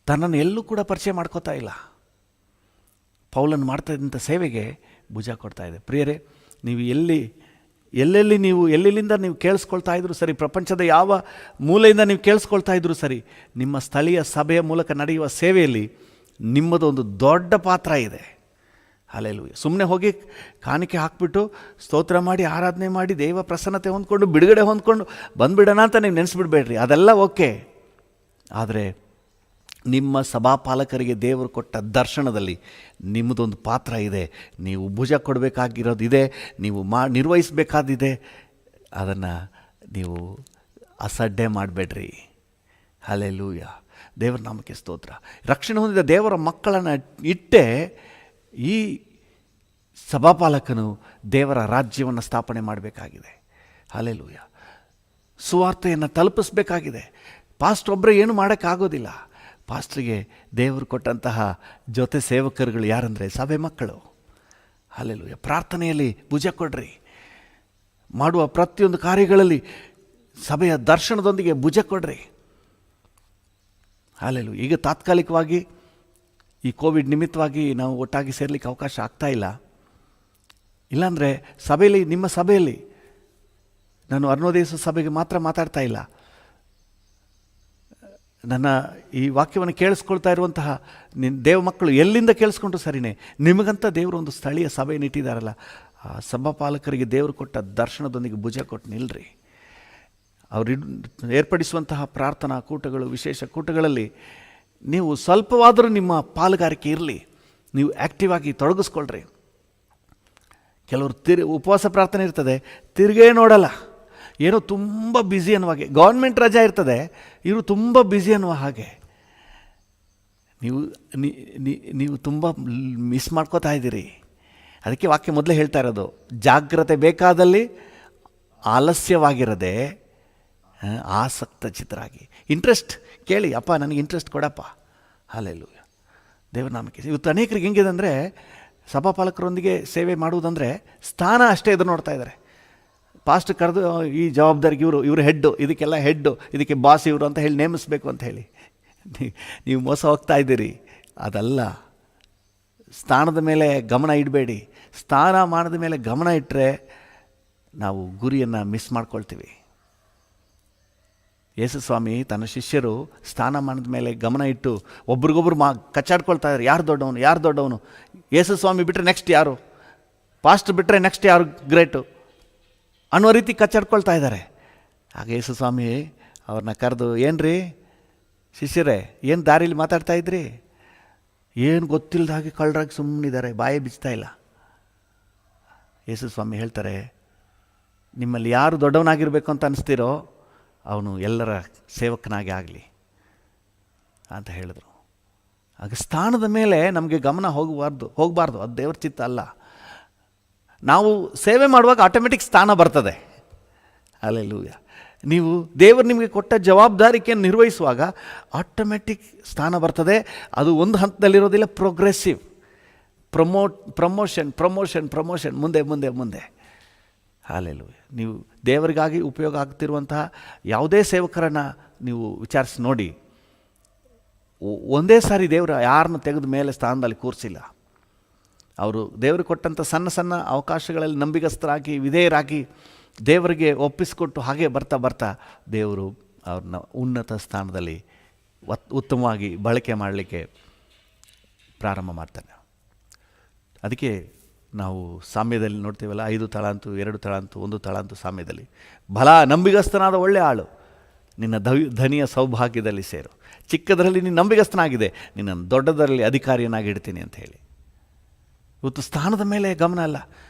ತನ್ನನ್ನು ಎಲ್ಲೂ ಕೂಡ ಪರಿಚಯ ಮಾಡ್ಕೋತಾ ಇಲ್ಲ. ಪೌಲನ್ನು ಮಾಡ್ತಾ ಇದ್ದಂಥ ಸೇವೆಗೆ ಭುಜ ಕೊಡ್ತಾ ಇದೆ. ಪ್ರಿಯರೇ, ನೀವು ಎಲ್ಲಿ ಎಲ್ಲೆಲ್ಲಿಂದ ನೀವು ಕೇಳಿಸ್ಕೊಳ್ತಾ ಇದ್ರು ಸರಿ, ಪ್ರಪಂಚದ ಯಾವ ಮೂಲೆಯಿಂದ ನೀವು ಕೇಳಿಸ್ಕೊಳ್ತಾ ಇದ್ರು ಸರಿ, ನಿಮ್ಮ ಸ್ಥಳೀಯ ಸಭೆಯ ಮೂಲಕ ನಡೆಯುವ ಸೇವೆಯಲ್ಲಿ ನಿಮ್ಮದೊಂದು ದೊಡ್ಡ ಪಾತ್ರ ಇದೆ. ಹಲ್ಲೆಲೂಯಾ. ಸುಮ್ಮನೆ ಹೋಗಿ ಕಾಣಿಕೆ ಹಾಕಿಬಿಟ್ಟು ಸ್ತೋತ್ರ ಮಾಡಿ ಆರಾಧನೆ ಮಾಡಿ ದೇವ ಪ್ರಸನ್ನತೆ ಹೊಂದ್ಕೊಂಡು ಬಿಡುಗಡೆ ಹೊಂದ್ಕೊಂಡು ಬಂದುಬಿಡೋಣ ಅಂತ ನೀವು ನೆನೆಸ್ಬಿಡ್ಬೇಡ್ರಿ, ಅದೆಲ್ಲ ಓಕೆ. ಆದರೆ ನಿಮ್ಮ ಸಭಾಪಾಲಕರಿಗೆ ದೇವರು ಕೊಟ್ಟ ದರ್ಶನದಲ್ಲಿ ನಿಮ್ಮದೊಂದು ಪಾತ್ರ ಇದೆ. ನೀವು ಭುಜ ಕೊಡಬೇಕಾಗಿರೋದಿದೆ, ನೀವು ನಿರ್ವಹಿಸಬೇಕಾದಿದೆ. ಅದನ್ನು ನೀವು ಅಸಡ್ಡೆ ಮಾಡಬೇಡ್ರಿ. ಹಲ್ಲೆಲೂಯಾ. ದೇವರ ನಾಮಕ್ಕೆ ಸ್ತೋತ್ರ. ರಕ್ಷಣೆ ಹೊಂದಿದ ದೇವರ ಮಕ್ಕಳನ್ನು ಇಟ್ಟೇ ಈ ಸಭಾಪಾಲಕನು ದೇವರ ರಾಜ್ಯವನ್ನು ಸ್ಥಾಪನೆ ಮಾಡಬೇಕಾಗಿದೆ. ಹಲ್ಲೆಲೂಯಾ. ಸುವಾರ್ತೆಯನ್ನು ತಲುಪಿಸ್ಬೇಕಾಗಿದೆ. ಪಾಸ್ಟ್ ಒಬ್ಬರೇ ಏನು ಮಾಡೋಕ್ಕಾಗೋದಿಲ್ಲ. ಪಾಸ್ಟ್ರಿಗೆ ದೇವರು ಕೊಟ್ಟಂತಹ ಜೊತೆ ಸೇವಕರುಗಳು ಯಾರಂದರೆ ಸಭೆ ಮಕ್ಕಳು. ಹಲ್ಲೆಲೂಯಾ. ಪ್ರಾರ್ಥನೆಯಲ್ಲಿ ಭುಜ ಕೊಡ್ರಿ. ಮಾಡುವ ಪ್ರತಿಯೊಂದು ಕಾರ್ಯಗಳಲ್ಲಿ ಸಭೆಯ ದರ್ಶನದೊಂದಿಗೆ ಭುಜ ಕೊಡ್ರಿ. ಹಲ್ಲೆಲೂಯಾ. ಈಗ ತಾತ್ಕಾಲಿಕವಾಗಿ ಈ ಕೋವಿಡ್ ನಿಮಿತ್ತವಾಗಿ ನಾವು ಒಟ್ಟಾಗಿ ಸೇರಲಿಕ್ಕೆ ಅವಕಾಶ ಆಗ್ತಾ ಇಲ್ಲ. ಇಲ್ಲಾಂದರೆ ಸಭೆಯಲ್ಲಿ, ನಿಮ್ಮ ಸಭೆಯಲ್ಲಿ, ನಾನು ಅರುಣೋದಯ ಸಭೆಗೆ ಮಾತ್ರ ಮಾತಾಡ್ತಾ ಇಲ್ಲ, ನನ್ನ ಈ ವಾಕ್ಯವನ್ನು ಕೇಳಿಸ್ಕೊಳ್ತಾ ಇರುವಂತಹ ದೇವ ಮಕ್ಕಳು ಎಲ್ಲಿಂದ ಕೇಳಿಸ್ಕೊಂಡ್ರು ಸರಿನೇ, ನಿಮಗಂತ ದೇವರು ಒಂದು ಸ್ಥಳೀಯ ಸಭೆಯನ್ನು ಇಟ್ಟಿದ್ದಾರಲ್ಲ, ಆ ಸಭಾಪಾಲಕರಿಗೆ ದೇವರು ಕೊಟ್ಟ ದರ್ಶನದೊಂದಿಗೆ ಭುಜ ಕೊಟ್ಟು ನಿಲ್ರಿ. ಅವರು ಏರ್ಪಡಿಸುವಂತಹ ಪ್ರಾರ್ಥನಾ ಕೂಟಗಳು, ವಿಶೇಷ ಕೂಟಗಳಲ್ಲಿ ನೀವು ಸ್ವಲ್ಪವಾದರೂ ನಿಮ್ಮ ಪಾಲುಗಾರಿಕೆ ಇರಲಿ. ನೀವು ಆ್ಯಕ್ಟಿವ್ ಆಗಿ ತೊಡಗಿಸ್ಕೊಳ್ರಿ. ಕೆಲವರು ಉಪವಾಸ ಪ್ರಾರ್ಥನೆ ಇರ್ತದೆ, ತಿರುಗೇ ನೋಡಲ್ಲ, ಏನೋ ತುಂಬ ಬ್ಯುಸಿ ಅನ್ನುವ ಹಾಗೆ. ಗೌರ್ಮೆಂಟ್ ರಜಾ ಇರ್ತದೆ, ಇವರು ತುಂಬ ಬ್ಯುಸಿ ಅನ್ನುವ ಹಾಗೆ. ನೀವು ತುಂಬ ಮಿಸ್ ಮಾಡ್ಕೋತಾ ಇದ್ದೀರಿ. ಅದಕ್ಕೆ ವಾಕ್ಯ ಮೊದಲೇ ಹೇಳ್ತಾ ಇರೋದು, ಜಾಗ್ರತೆ ಬೇಕಾದಲ್ಲಿ ಆಲಸ್ಯವಾಗಿರದೆ ಆಸಕ್ತ ಚಿತ್ತರಾಗಿ. ಇಂಟ್ರೆಸ್ಟ್ ಕೇಳಿ, ಅಪ್ಪ ನನಗೆ ಇಂಟ್ರೆಸ್ಟ್ ಕೊಡಪ್ಪ. ಹಲ್ಲೆಲೂಯಾ. ದೇವರ ನಾಮಕ್ಕೆ. ಇವತ್ತು ಅನೇಕರಿಗೆ ಹೆಂಗಿದೆ ಅಂದರೆ, ಸಭಾಪಾಲಕರೊಂದಿಗೆ ಸೇವೆ ಮಾಡುವುದಂದರೆ ಸ್ಥಾನ ಅಷ್ಟೇ ಎದುರು ನೋಡ್ತಾ ಇದ್ದಾರೆ. ಪಾಸ್ಟ್ ಕರೆದು ಈ ಜವಾಬ್ದಾರಿಗೆ ಇವರು ಹೆಡ್ಡು, ಇದಕ್ಕೆಲ್ಲ ಹೆಡ್ಡು, ಇದಕ್ಕೆ ಬಾಸ್ ಇವರು ಅಂತ ಹೇಳಿ ನೇಮಿಸಬೇಕು ಅಂತ ಹೇಳಿ ನೀವು ಮೋಸ ಹೋಗ್ತಾ ಇದ್ದೀರಿ. ಅದಲ್ಲ. ಸ್ಥಾನದ ಮೇಲೆ ಗಮನ ಇಡಬೇಡಿ. ಸ್ಥಾನಮಾನದ ಮೇಲೆ ಗಮನ ಇಟ್ಟರೆ ನಾವು ಗುರಿಯನ್ನು ಮಿಸ್ ಮಾಡ್ಕೊಳ್ತೀವಿ. ಯೇಸು ಸ್ವಾಮಿ ತನ್ನ ಶಿಷ್ಯರು ಸ್ಥಾನಮಾನದ ಮೇಲೆ ಗಮನ ಇಟ್ಟು ಒಬ್ರಿಗೊಬ್ರು ಕಚ್ಚಾಡ್ಕೊಳ್ತಾ ಇದ್ದಾರೆ, ಯಾರು ದೊಡ್ಡವನು, ಯಾರು ದೊಡ್ಡವನು. ಯೇಸು ಸ್ವಾಮಿ ಬಿಟ್ಟರೆ ನೆಕ್ಸ್ಟ್ ಯಾರು, ಪಾಸ್ಟ್ ಬಿಟ್ಟರೆ ನೆಕ್ಸ್ಟ್ ಯಾರು ಗ್ರೇಟು ಅನ್ನೋ ರೀತಿ ಕಚ್ಚಾಡ್ಕೊಳ್ತಾ ಇದ್ದಾರೆ. ಆಗ ಯೇಸು ಸ್ವಾಮಿ ಅವ್ರನ್ನ ಕರೆದು, ಏನ್ರಿ ಶಿಷ್ಯರೇ, ಏನು ದಾರಿಲಿ ಮಾತಾಡ್ತಾ ಇದ್ರಿ, ಏನು ಗೊತ್ತಿಲ್ಲದ ಹಾಗೆ ಕಳ್ಳರಾಗಿ ಸುಮ್ಮನಿದ್ದಾರೆ, ಬಾಯಿ ಬಿಚ್ತಾ ಇಲ್ಲ. ಯೇಸು ಸ್ವಾಮಿ ಹೇಳ್ತಾರೆ, ನಿಮ್ಮಲ್ಲಿ ಯಾರು ದೊಡ್ಡವನಾಗಿರಬೇಕು ಅಂತ ಅನಿಸ್ತೀರೋ ಅವನು ಎಲ್ಲರ ಸೇವಕನಾಗಿ ಆಗಲಿ ಅಂತ ಹೇಳಿದರು. ಆಗ ಸ್ಥಾನದ ಮೇಲೆ ನಮಗೆ ಗಮನ ಹೋಗಬಾರ್ದು. ಅದು ದೇವ್ರ ಚಿತ್ತ ಅಲ್ಲ. ನಾವು ಸೇವೆ ಮಾಡುವಾಗ ಆಟೋಮೆಟಿಕ್ ಸ್ಥಾನ ಬರ್ತದೆ. ಹಲ್ಲೆಲೂಯಾ. ನೀವು ದೇವರು ನಿಮಗೆ ಕೊಟ್ಟ ಜವಾಬ್ದಾರಿಕೆಯನ್ನು ನಿರ್ವಹಿಸುವಾಗ ಆಟೋಮೆಟಿಕ್ ಸ್ಥಾನ ಬರ್ತದೆ. ಅದು ಒಂದು ಹಂತದಲ್ಲಿರೋದಿಲ್ಲ, ಪ್ರೋಗ್ರೆಸಿವ್. ಪ್ರಮೋಷನ್ ಮುಂದೆ. ಹಲ್ಲೆಲೂಯಾ. ನೀವು ದೇವರಿಗಾಗಿ ಉಪಯೋಗ ಆಗ್ತಿರುವಂತಹ ಯಾವುದೇ ಸೇವಕರನ್ನು ನೀವು ವಿಚಾರಿಸಿ ನೋಡಿ, ಒಂದೇ ಸಾರಿ ದೇವರು ಯಾರನ್ನು ತೆಗೆದು ಮೇಲೆ ಸ್ಥಾನದಲ್ಲಿ ಕೂರಿಸಿಲ್ಲ. ಅವರು ದೇವರಿಗೆ ಕೊಟ್ಟಂಥ ಸಣ್ಣ ಅವಕಾಶಗಳಲ್ಲಿ ನಂಬಿಗಸ್ತರಾಗಿ ವಿಧೇಯರಾಗಿ ದೇವರಿಗೆ ಒಪ್ಪಿಸಿಕೊಟ್ಟು ಹಾಗೆ ಬರ್ತಾ ದೇವರು ಅವ್ರನ್ನ ಉನ್ನತ ಸ್ಥಾನದಲ್ಲಿ ಉತ್ತಮವಾಗಿ ಬಳಕೆ ಮಾಡಲಿಕ್ಕೆ ಪ್ರಾರಂಭ ಮಾಡ್ತಾನೆ. ಅದಕ್ಕೆ ನಾವು ಸಾಮ್ಯದಲ್ಲಿ ನೋಡ್ತೀವಲ್ಲ, 5 ತಲಾಂತು 2 ತಲಾಂತು 1 ತಲಾಂತು ಸಾಮ್ಯದಲ್ಲಿ, ಬಲ ನಂಬಿಗಸ್ತನಾದ ಒಳ್ಳೆಯ ಆಳು ನಿನ್ನ ಧನಿಯ ಸೌಭಾಗ್ಯದಲ್ಲಿ ಸೇರು. ಚಿಕ್ಕದರಲ್ಲಿ ನೀನು ನಂಬಿಗಸ್ತನಾಗಿದೆ, ನಿನ್ನನ್ನು ದೊಡ್ಡದರಲ್ಲಿ ಅಧಿಕಾರಿಯನ್ನಾಗಿ ಇಡ್ತೀನಿ ಅಂತ ಹೇಳಿ. ಇವತ್ತು ಸ್ಥಾನದ ಮೇಲೆ ಗಮನ ಅಲ್ಲ.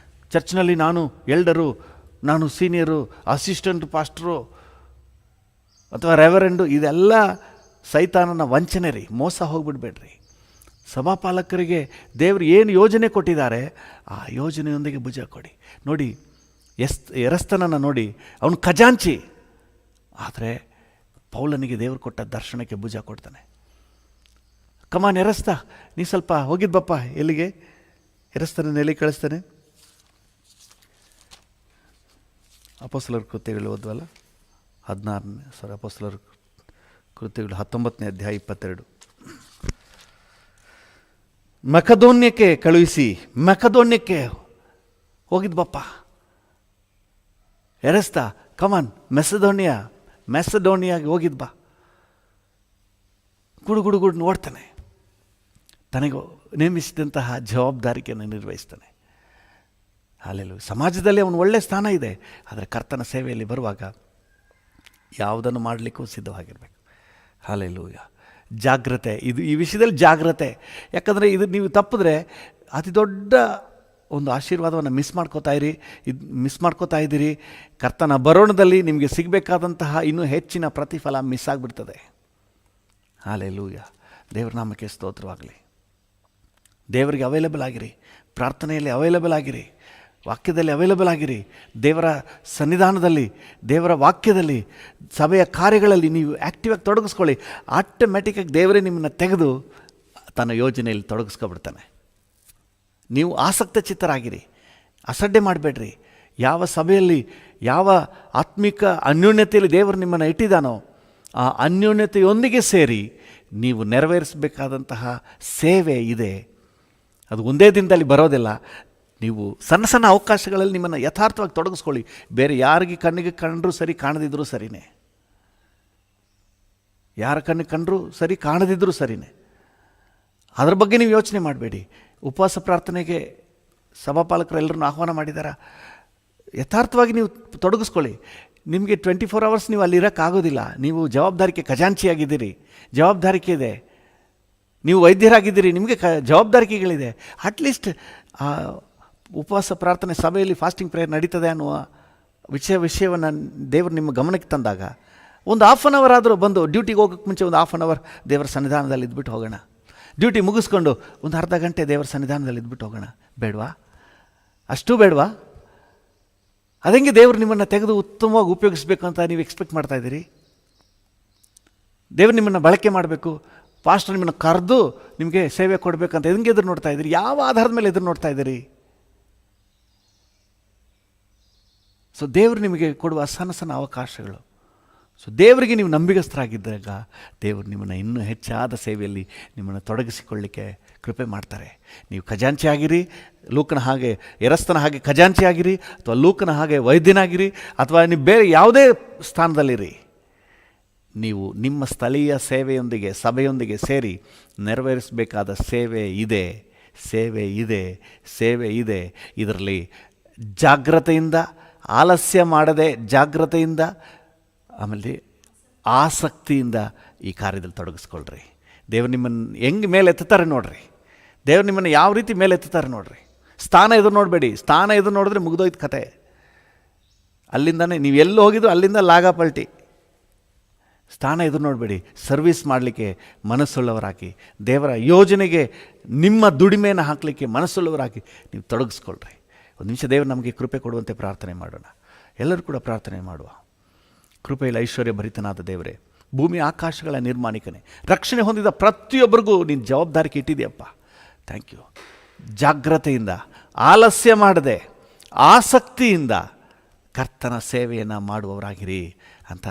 ಚರ್ಚ್ನಲ್ಲಿ ನಾನು ಎಲ್ಡರು, ನಾನು ಸೀನಿಯರು, ಅಸಿಸ್ಟೆಂಟ್ ಪಾಸ್ಟರು ಅಥವಾ ರೆವರೆಂಡು, ಇದೆಲ್ಲ ಸೈತಾನನ ವಂಚನೆ ರೀ. ಮೋಸ ಹೋಗಿಬಿಡ್ಬೇಡ್ರಿ. ಸಭಾಪಾಲಕರಿಗೆ ದೇವರು ಏನು ಯೋಜನೆ ಕೊಟ್ಟಿದ್ದಾರೆ ಆ ಯೋಜನೆಯೊಂದಿಗೆ ಭುಜ ಕೊಡಿ. ನೋಡಿ, ಎರಸ್ತನನ್ನು ನೋಡಿ, ಅವನು ಖಜಾಂಚಿ, ಆದರೆ ಪೌಲನಿಗೆ ದೇವರು ಕೊಟ್ಟ ದರ್ಶನಕ್ಕೆ ಭುಜ ಕೊಡ್ತಾನೆ. ಕಮಾನ್ ಎರಸ್ತ, ನೀ ಸ್ವಲ್ಪ ಹೋಗಿದ್ಬಪ್ಪ, ಎಲ್ಲಿಗೆ? ಎರಸ್ತನ ಎಲ್ಲಿ ಕಳಿಸ್ತಾನೆ? ಅಪೊಸ್ತಲರ ಕೃತ್ಯಗಳು ಓದ್ವಲ್ಲ, 16 ಅಪೊಸ್ತಲರ ಕೃತ್ಯಗಳು 19ನೇ ಅಧ್ಯಾಯ 22. ಮಕದೋನ್ಯಕ್ಕೆ ಕಳುಹಿಸಿ, ಮಕದೋನ್ಯಕ್ಕೆ ಹೋಗಿದ್ಬಪ್ಪ. ಎರೆಸ್ತಾ ಕಮಾನ್ ಮೆಸಡೋನಿಯಾಗೆ ಹೋಗಿದ್ ಬಾ. ಗುಡು ನೋಡ್ತಾನೆ, ತನಗೆ ನೇಮಿಸಿದಂತಹ ಜವಾಬ್ದಾರಿಕೆಯನ್ನು ನಿರ್ವಹಿಸ್ತಾನೆ. ಹಲ್ಲೆಲೂಯಾ. ಸಮಾಜದಲ್ಲಿ ಅವನು ಒಳ್ಳೆಯ ಸ್ಥಾನ ಇದೆ, ಆದರೆ ಕರ್ತನ ಸೇವೆಯಲ್ಲಿ ಬರುವಾಗ ಯಾವುದನ್ನು ಮಾಡಲಿಕ್ಕೂ ಸಿದ್ಧವಾಗಿರಬೇಕು. ಹಲ್ಲೆಲೂಯಾ. ಜಾಗ್ರತೆ, ಇದು ಈ ವಿಷಯದಲ್ಲಿ ಜಾಗ್ರತೆ. ಯಾಕಂದರೆ ಇದು ನೀವು ತಪ್ಪಿದ್ರೆ ಅತಿ ದೊಡ್ಡ ಒಂದು ಆಶೀರ್ವಾದವನ್ನು ಮಿಸ್ ಮಾಡ್ಕೋತಾ ಇದ್ದೀರಿ. ಕರ್ತನ ಬರೋಣದಲ್ಲಿ ನಿಮಗೆ ಸಿಗಬೇಕಾದಂತಹ ಇನ್ನೂ ಹೆಚ್ಚಿನ ಪ್ರತಿಫಲ ಮಿಸ್ ಆಗಿಬಿಡ್ತದೆ. ಹಲ್ಲೆಲೂಯಾ. ದೇವರ ನಾಮಕ್ಕೆ ಸ್ತೋತ್ರವಾಗಲಿ. ದೇವರಿಗೆ ಅವೈಲೇಬಲ್ ಆಗಿರಿ, ಪ್ರಾರ್ಥನೆಯಲ್ಲಿ ಅವೈಲೇಬಲ್ ಆಗಿರಿ, ವಾಕ್ಯದಲ್ಲಿ ಅವೈಲೇಬಲ್ ಆಗಿರಿ. ದೇವರ ಸನ್ನಿಧಾನದಲ್ಲಿ, ದೇವರ ವಾಕ್ಯದಲ್ಲಿ, ಸಭೆಯ ಕಾರ್ಯಗಳಲ್ಲಿ ನೀವು ಆ್ಯಕ್ಟಿವಾಗಿ ತೊಡಗಿಸ್ಕೊಳ್ಳಿ. ಆಟೋಮ್ಯಾಟಿಕ್ಕಾಗಿ ದೇವರೇ ನಿಮ್ಮನ್ನು ತೆಗೆದು ತನ್ನ ಯೋಜನೆಯಲ್ಲಿ ತೊಡಗಿಸ್ಕೊಬಿಡ್ತಾನೆ. ನೀವು ಆಸಕ್ತ ಚಿತ್ತರಾಗಿರಿ, ಅಸಡ್ಡೆ ಮಾಡಬೇಡ್ರಿ. ಯಾವ ಸಭೆಯಲ್ಲಿ, ಯಾವ ಆತ್ಮಿಕ ಅನ್ಯೋನ್ಯತೆಯಲ್ಲಿ ದೇವರು ನಿಮ್ಮನ್ನು ಇಟ್ಟಿದ್ದಾನೋ ಆ ಅನ್ಯೋನ್ಯತೆಯೊಂದಿಗೆ ಸೇರಿ ನೀವು ನೆರವೇರಿಸಬೇಕಾದಂತಹ ಸೇವೆ ಇದೆ. ಅದು ಒಂದೇ ದಿನದಲ್ಲಿ ಬರೋದಿಲ್ಲ. ನೀವು ಸಣ್ಣ ಸಣ್ಣ ಅವಕಾಶಗಳಲ್ಲಿ ನಿಮ್ಮನ್ನು ಯಥಾರ್ಥವಾಗಿ ತೊಡಗಿಸ್ಕೊಳ್ಳಿ. ಬೇರೆ ಯಾರಿಗೆ ಕಣ್ಣಿಗೆ ಕಂಡರೂ ಸರಿ, ಕಾಣದಿದ್ದರೂ ಸರಿಯೇ. ಯಾರ ಕಣ್ಣಿಗೆ ಕಂಡರೂ ಸರಿ, ಕಾಣದಿದ್ದರೂ ಸರಿಯೇ. ಅದರ ಬಗ್ಗೆ ನೀವು ಯೋಚನೆ ಮಾಡಬೇಡಿ. ಉಪವಾಸ ಪ್ರಾರ್ಥನೆಗೆ ಸಭಾಪಾಲಕರು ಎಲ್ಲರನ್ನು ಆಹ್ವಾನ ಮಾಡಿದ್ದಾರೆ. ಯಥಾರ್ಥವಾಗಿ ನೀವು ತೊಡಗಿಸ್ಕೊಳ್ಳಿ. ನಿಮಗೆ 24 hours ನೀವು ಅಲ್ಲಿರೋಕ್ಕಾಗೋದಿಲ್ಲ. ನೀವು ಜವಾಬ್ದಾರಿಕೆ ಖಜಾಂಚಿಯಾಗಿದ್ದೀರಿ, ಜವಾಬ್ದಾರಿಕೆ ಇದೆ. ನೀವು ವೈದ್ಯರಾಗಿದ್ದೀರಿ, ನಿಮಗೆ ಜವಾಬ್ದಾರಿಕೆಗಳಿದೆ. ಅಟ್ಲೀಸ್ಟ್ ಆ ಉಪವಾಸ ಪ್ರಾರ್ಥನೆ ಸಭೆಯಲ್ಲಿ ಫಾಸ್ಟಿಂಗ್ ಪ್ರೇಯರ್ ನಡೀತದೆ ಅನ್ನುವ ವಿಷಯವನ್ನು ದೇವರು ನಿಮ್ಮ ಗಮನಕ್ಕೆ ತಂದಾಗ ಒಂದು 1/2 hour ಆದರೂ ಬಂದು, ಡ್ಯೂಟಿಗೆ ಹೋಗೋಕ್ಕೆ ಮುಂಚೆ ಒಂದು 1/2 hour ದೇವರ ಸನ್ನಿಧಾನದಲ್ಲಿ ಇದ್ಬಿಟ್ಟು ಹೋಗೋಣ. ಡ್ಯೂಟಿ ಮುಗಿಸ್ಕೊಂಡು ಒಂದು ಅರ್ಧ ಗಂಟೆ ದೇವರ ಸನ್ನಿಧಾನದಲ್ಲಿ ಇದ್ಬಿಟ್ಟು ಹೋಗೋಣ. ಬೇಡವಾ? ಅಷ್ಟೂ ಬೇಡವಾ? ಅದಂಗೆ ದೇವರು ನಿಮ್ಮನ್ನು ತೆಗೆದು ಉತ್ತಮವಾಗಿ ಉಪಯೋಗಿಸ್ಬೇಕು ಅಂತ ನೀವು ಎಕ್ಸ್ಪೆಕ್ಟ್ ಮಾಡ್ತಾಯಿದ್ದೀರಿ? ದೇವರು ನಿಮ್ಮನ್ನು ಬಳಕೆ ಮಾಡಬೇಕು, ಪಾಸ್ಟರ್ ನಿಮ್ಮನ್ನು ಕರೆದು ನಿಮಗೆ ಸೇವೆ ಕೊಡಬೇಕಂತ ಹೆಂಗೆ ಎದುರು ನೋಡ್ತಾ ಇದ್ದೀರಿ? ಯಾವ ಆಧಾರದ ಮೇಲೆ ಎದುರು ನೋಡ್ತಾ ಇದ್ದೀರಿ? ಸೊ ದೇವರು ನಿಮಗೆ ಕೊಡುವ ಸಣ್ಣ ಸಣ್ಣ ಅವಕಾಶಗಳು. ಸೊ ದೇವರಿಗೆ ನೀವು ನಂಬಿಗಸ್ತರಾಗಿದ್ದಾಗ ದೇವರು ನಿಮ್ಮನ್ನು ಇನ್ನೂ ಹೆಚ್ಚಾದ ಸೇವೆಯಲ್ಲಿ ನಿಮ್ಮನ್ನು ತೊಡಗಿಸಿಕೊಳ್ಳಿಕ್ಕೆ ಕೃಪೆ ಮಾಡ್ತಾರೆ. ನೀವು ಖಜಾಂಚಿ ಆಗಿರಿ, ಲೂಕನ ಹಾಗೆ ಎರಸ್ತನ ಹಾಗೆ ಖಜಾಂಚಿ ಆಗಿರಿ, ಅಥವಾ ಲೂಕನ ಹಾಗೆ ವೈದ್ಯನಾಗಿರಿ, ಅಥವಾ ನೀವು ಬೇರೆ ಯಾವುದೇ ಸ್ಥಾನದಲ್ಲಿರಿ. ನೀವು ನಿಮ್ಮ ಸ್ಥಳೀಯ ಸೇವೆಯೊಂದಿಗೆ, ಸಭೆಯೊಂದಿಗೆ ಸೇರಿ ನೆರವೇರಿಸಬೇಕಾದ ಸೇವೆ ಇದೆ. ಇದರಲ್ಲಿ ಜಾಗ್ರತೆಯಿಂದ, ಆಲಸ್ಯ ಮಾಡದೆ ಜಾಗ್ರತೆಯಿಂದ, ಆಮೇಲೆ ಆಸಕ್ತಿಯಿಂದ ಈ ಕಾರ್ಯದಲ್ಲಿ ತೊಡಗಿಸ್ಕೊಳ್ರಿ. ದೇವರು ನಿಮ್ಮನ್ನು ಹೆಂಗೆ ಮೇಲೆ ಎತ್ತುತ್ತಾರೆ ನೋಡ್ರಿ. ದೇವರು ನಿಮ್ಮನ್ನು ಯಾವ ರೀತಿ ಮೇಲೆ ಎತ್ತುತ್ತಾರೆ ನೋಡ್ರಿ. ಸ್ಥಾನ ಎದುರು ನೋಡಬೇಡಿ. ಸ್ಥಾನ ಎದುರು ನೋಡಿದ್ರೆ ಮುಗಿದೋಯ್ತು ಕತೆ. ಅಲ್ಲಿಂದನೇ ನೀವು ಎಲ್ಲಿ ಹೋಗಿದ್ದು ಅಲ್ಲಿಂದ ಲಾಗಾಪಲ್ಟಿ. ಸ್ಥಾನ ಎದುರು ನೋಡಬೇಡಿ. ಸರ್ವಿಸ್ ಮಾಡಲಿಕ್ಕೆ ಮನಸ್ಸುಳ್ಳವರಾಗಿ, ದೇವರ ಯೋಜನೆಗೆ ನಿಮ್ಮ ದುಡಿಮೆಯನ್ನು ಹಾಕಲಿಕ್ಕೆ ಮನಸ್ಸುಳ್ಳವರಾಗಿ ನೀವು ತೊಡಗಿಸ್ಕೊಳ್ರಿ. ಒಂದು ನಿಮಿಷ ದೇವರು ನಮಗೆ ಕೃಪೆ ಕೊಡುವಂತೆ ಪ್ರಾರ್ಥನೆ ಮಾಡೋಣ. ಎಲ್ಲರೂ ಕೂಡ ಪ್ರಾರ್ಥನೆ ಮಾಡುವ. ಕೃಪೆಯಲ್ಲಿ ಐಶ್ವರ್ಯ ಭರಿತನಾದ ದೇವರೇ, ಭೂಮಿ ಆಕಾಶಗಳ ನಿರ್ಮಾಣಿಕನೇ, ರಕ್ಷಣೆ ಹೊಂದಿದ ಪ್ರತಿಯೊಬ್ಬರಿಗೂ ನೀನು ಜವಾಬ್ದಾರಿಕೆ ಇಟ್ಟಿದೆಯಪ್ಪ. Thank you. ಜಾಗ್ರತೆಯಿಂದ, ಆಲಸ್ಯ ಮಾಡದೆ, ಆಸಕ್ತಿಯಿಂದ ಕರ್ತನ ಸೇವೆಯನ್ನು ಮಾಡುವವರಾಗಿರಿ ಅಂತ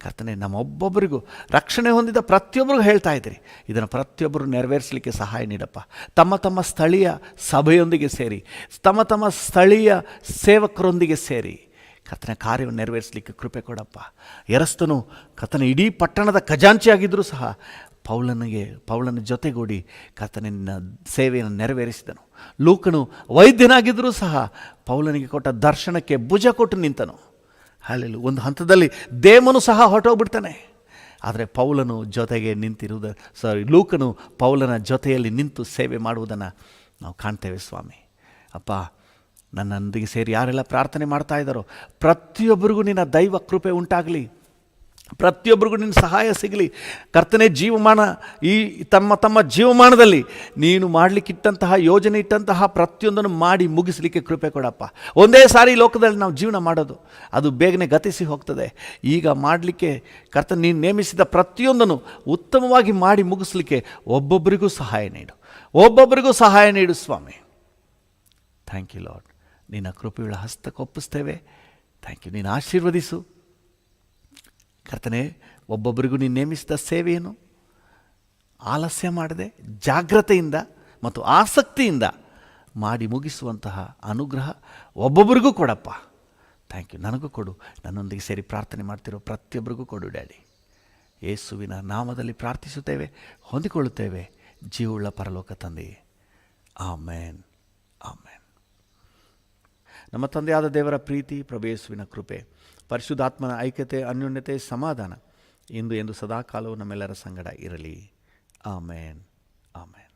ಕರ್ತನೆ ನಮ್ಮೊಬ್ಬೊಬ್ಬರಿಗೂ, ರಕ್ಷಣೆ ಹೊಂದಿದ ಪ್ರತಿಯೊಬ್ಬರಿಗೂ ಹೇಳ್ತಾ ಇದ್ದೀರಿ. ಇದನ್ನು ಪ್ರತಿಯೊಬ್ಬರು ನೆರವೇರಿಸಲಿಕ್ಕೆ ಸಹಾಯ ನೀಡಪ್ಪ. ತಮ್ಮ ತಮ್ಮ ಸ್ಥಳೀಯ ಸಭೆಯೊಂದಿಗೆ ಸೇರಿ, ತಮ್ಮ ತಮ್ಮ ಸ್ಥಳೀಯ ಸೇವಕರೊಂದಿಗೆ ಸೇರಿ ಕರ್ತನ ಕಾರ್ಯವನ್ನು ನೆರವೇರಿಸಲಿಕ್ಕೆ ಕೃಪೆ ಕೊಡಪ್ಪ. ಎರಸ್ತನು ಕರ್ತನ ಇಡೀ ಪಟ್ಟಣದ ಖಜಾಂಚಿಯಾಗಿದ್ದರೂ ಸಹ ಪೌಲನ ಜೊತೆಗೂಡಿ ಕರ್ತನಿನ ಸೇವೆಯನ್ನು ನೆರವೇರಿಸಿದನು. ಲೂಕನು ವೈದ್ಯನಾಗಿದ್ದರೂ ಸಹ ಪೌಲನಿಗೆ ಕೊಟ್ಟ ದರ್ಶನಕ್ಕೆ ಭುಜ ಕೊಟ್ಟು ನಿಂತನು. ಹಾಲೆಲೂಯಾ. ಒಂದು ಹಂತದಲ್ಲಿ ದೇಮನು ಸಹ ಹೊರಟೋಗ್ಬಿಡ್ತಾನೆ. ಆದರೆ ಪೌಲನು ಜೊತೆಗೆ ಲೂಕನು ಪೌಲನ ಜೊತೆಯಲ್ಲಿ ನಿಂತು ಸೇವೆ ಮಾಡುವುದನ್ನು ನಾವು ಕಾಣ್ತೇವೆ. ಸ್ವಾಮಿ ಅಪ್ಪ, ನನ್ನೊಂದಿಗೆ ಸೇರಿ ಯಾರೆಲ್ಲ ಪ್ರಾರ್ಥನೆ ಮಾಡ್ತಾ ಇದ್ದಾರೋ ಪ್ರತಿಯೊಬ್ಬರಿಗೂ ನಿನ್ನ ದೈವ ಕೃಪೆ ಉಂಟಾಗಲಿ. ಪ್ರತಿಯೊಬ್ಬರಿಗೂ ನಿನ್ನ ಸಹಾಯ ಸಿಗಲಿ. ಕರ್ತನೇ, ಜೀವಮಾನ ಈ ತಮ್ಮ ಜೀವಮಾನದಲ್ಲಿ ನೀನು ಮಾಡಲಿಕ್ಕಿಟ್ಟಂತಹ, ಯೋಜನೆ ಇಟ್ಟಂತಹ ಪ್ರತಿಯೊಂದನ್ನು ಮಾಡಿ ಮುಗಿಸಲಿಕ್ಕೆ ಕೃಪೆ ಕೊಡಪ್ಪ. ಒಂದೇ ಸಾರಿ ಲೋಕದಲ್ಲಿ ನಾವು ಜೀವನ ಮಾಡೋದು, ಅದು ಬೇಗನೆ ಗತಿಸಿ ಹೋಗ್ತದೆ. ಈಗ ಮಾಡಲಿಕ್ಕೆ ಕರ್ತನ ನೀನು ನೇಮಿಸಿದ ಪ್ರತಿಯೊಂದನ್ನು ಉತ್ತಮವಾಗಿ ಮಾಡಿ ಮುಗಿಸ್ಲಿಕ್ಕೆ ಒಬ್ಬೊಬ್ಬರಿಗೂ ಸಹಾಯ ನೀಡು ಸ್ವಾಮಿ. Thank you lord. ನಿನ್ನ ಕೃಪೆಯುಳ್ಳ ಹಸ್ತಕ್ಕೆ ಒಪ್ಪಿಸ್ತೇವೆ. Thank you. ನೀನು ಆಶೀರ್ವದಿಸು ಕರ್ತನೇ. ಒಬ್ಬೊಬ್ಬರಿಗೂ ನೀನು ನೇಮಿಸಿದ ಸೇವೆಯನ್ನು ಆಲಸ್ಯ ಮಾಡದೆ, ಜಾಗ್ರತೆಯಿಂದ ಮತ್ತು ಆಸಕ್ತಿಯಿಂದ ಮಾಡಿ ಮುಗಿಸುವಂತಹ ಅನುಗ್ರಹ ಒಬ್ಬೊಬ್ಬರಿಗೂ ಕೊಡಪ್ಪ. Thank you. ನನಗೂ ಕೊಡು. ನನ್ನೊಂದಿಗೆ ಸೇರಿ ಪ್ರಾರ್ಥನೆ ಮಾಡ್ತಿರೋ ಪ್ರತಿಯೊಬ್ಬರಿಗೂ ಕೊಡು ಡ್ಯಾಡಿ. ಯೇಸುವಿನ ನಾಮದಲ್ಲಿ ಪ್ರಾರ್ಥಿಸುತ್ತೇವೆ, ಹೊಂದಿಕೊಳ್ಳುತ್ತೇವೆ ಜೀವವುಳ್ಳ ಪರಲೋಕ ತಂದೆಯೇ. ಆಮೇನ್, ಆಮೇನ್. ನಮ್ಮ ತಂದೆಯಾದ ದೇವರ ಪ್ರೀತಿ, ಪ್ರಭು ಯೇಸುವಿನ ಕೃಪೆ, ಪರಿಶುದ್ಧಾತ್ಮನ ಐಕ್ಯತೆ, ಅನ್ಯೋನ್ಯತೆ, ಸಮಾಧಾನ ಇಂದು ಎಂದು ಸದಾಕಾಲವೂ ನಮ್ಮೆಲ್ಲರ ಸಂಗಡ ಇರಲಿ. ಆಮೇನ್, ಆಮೇನ್.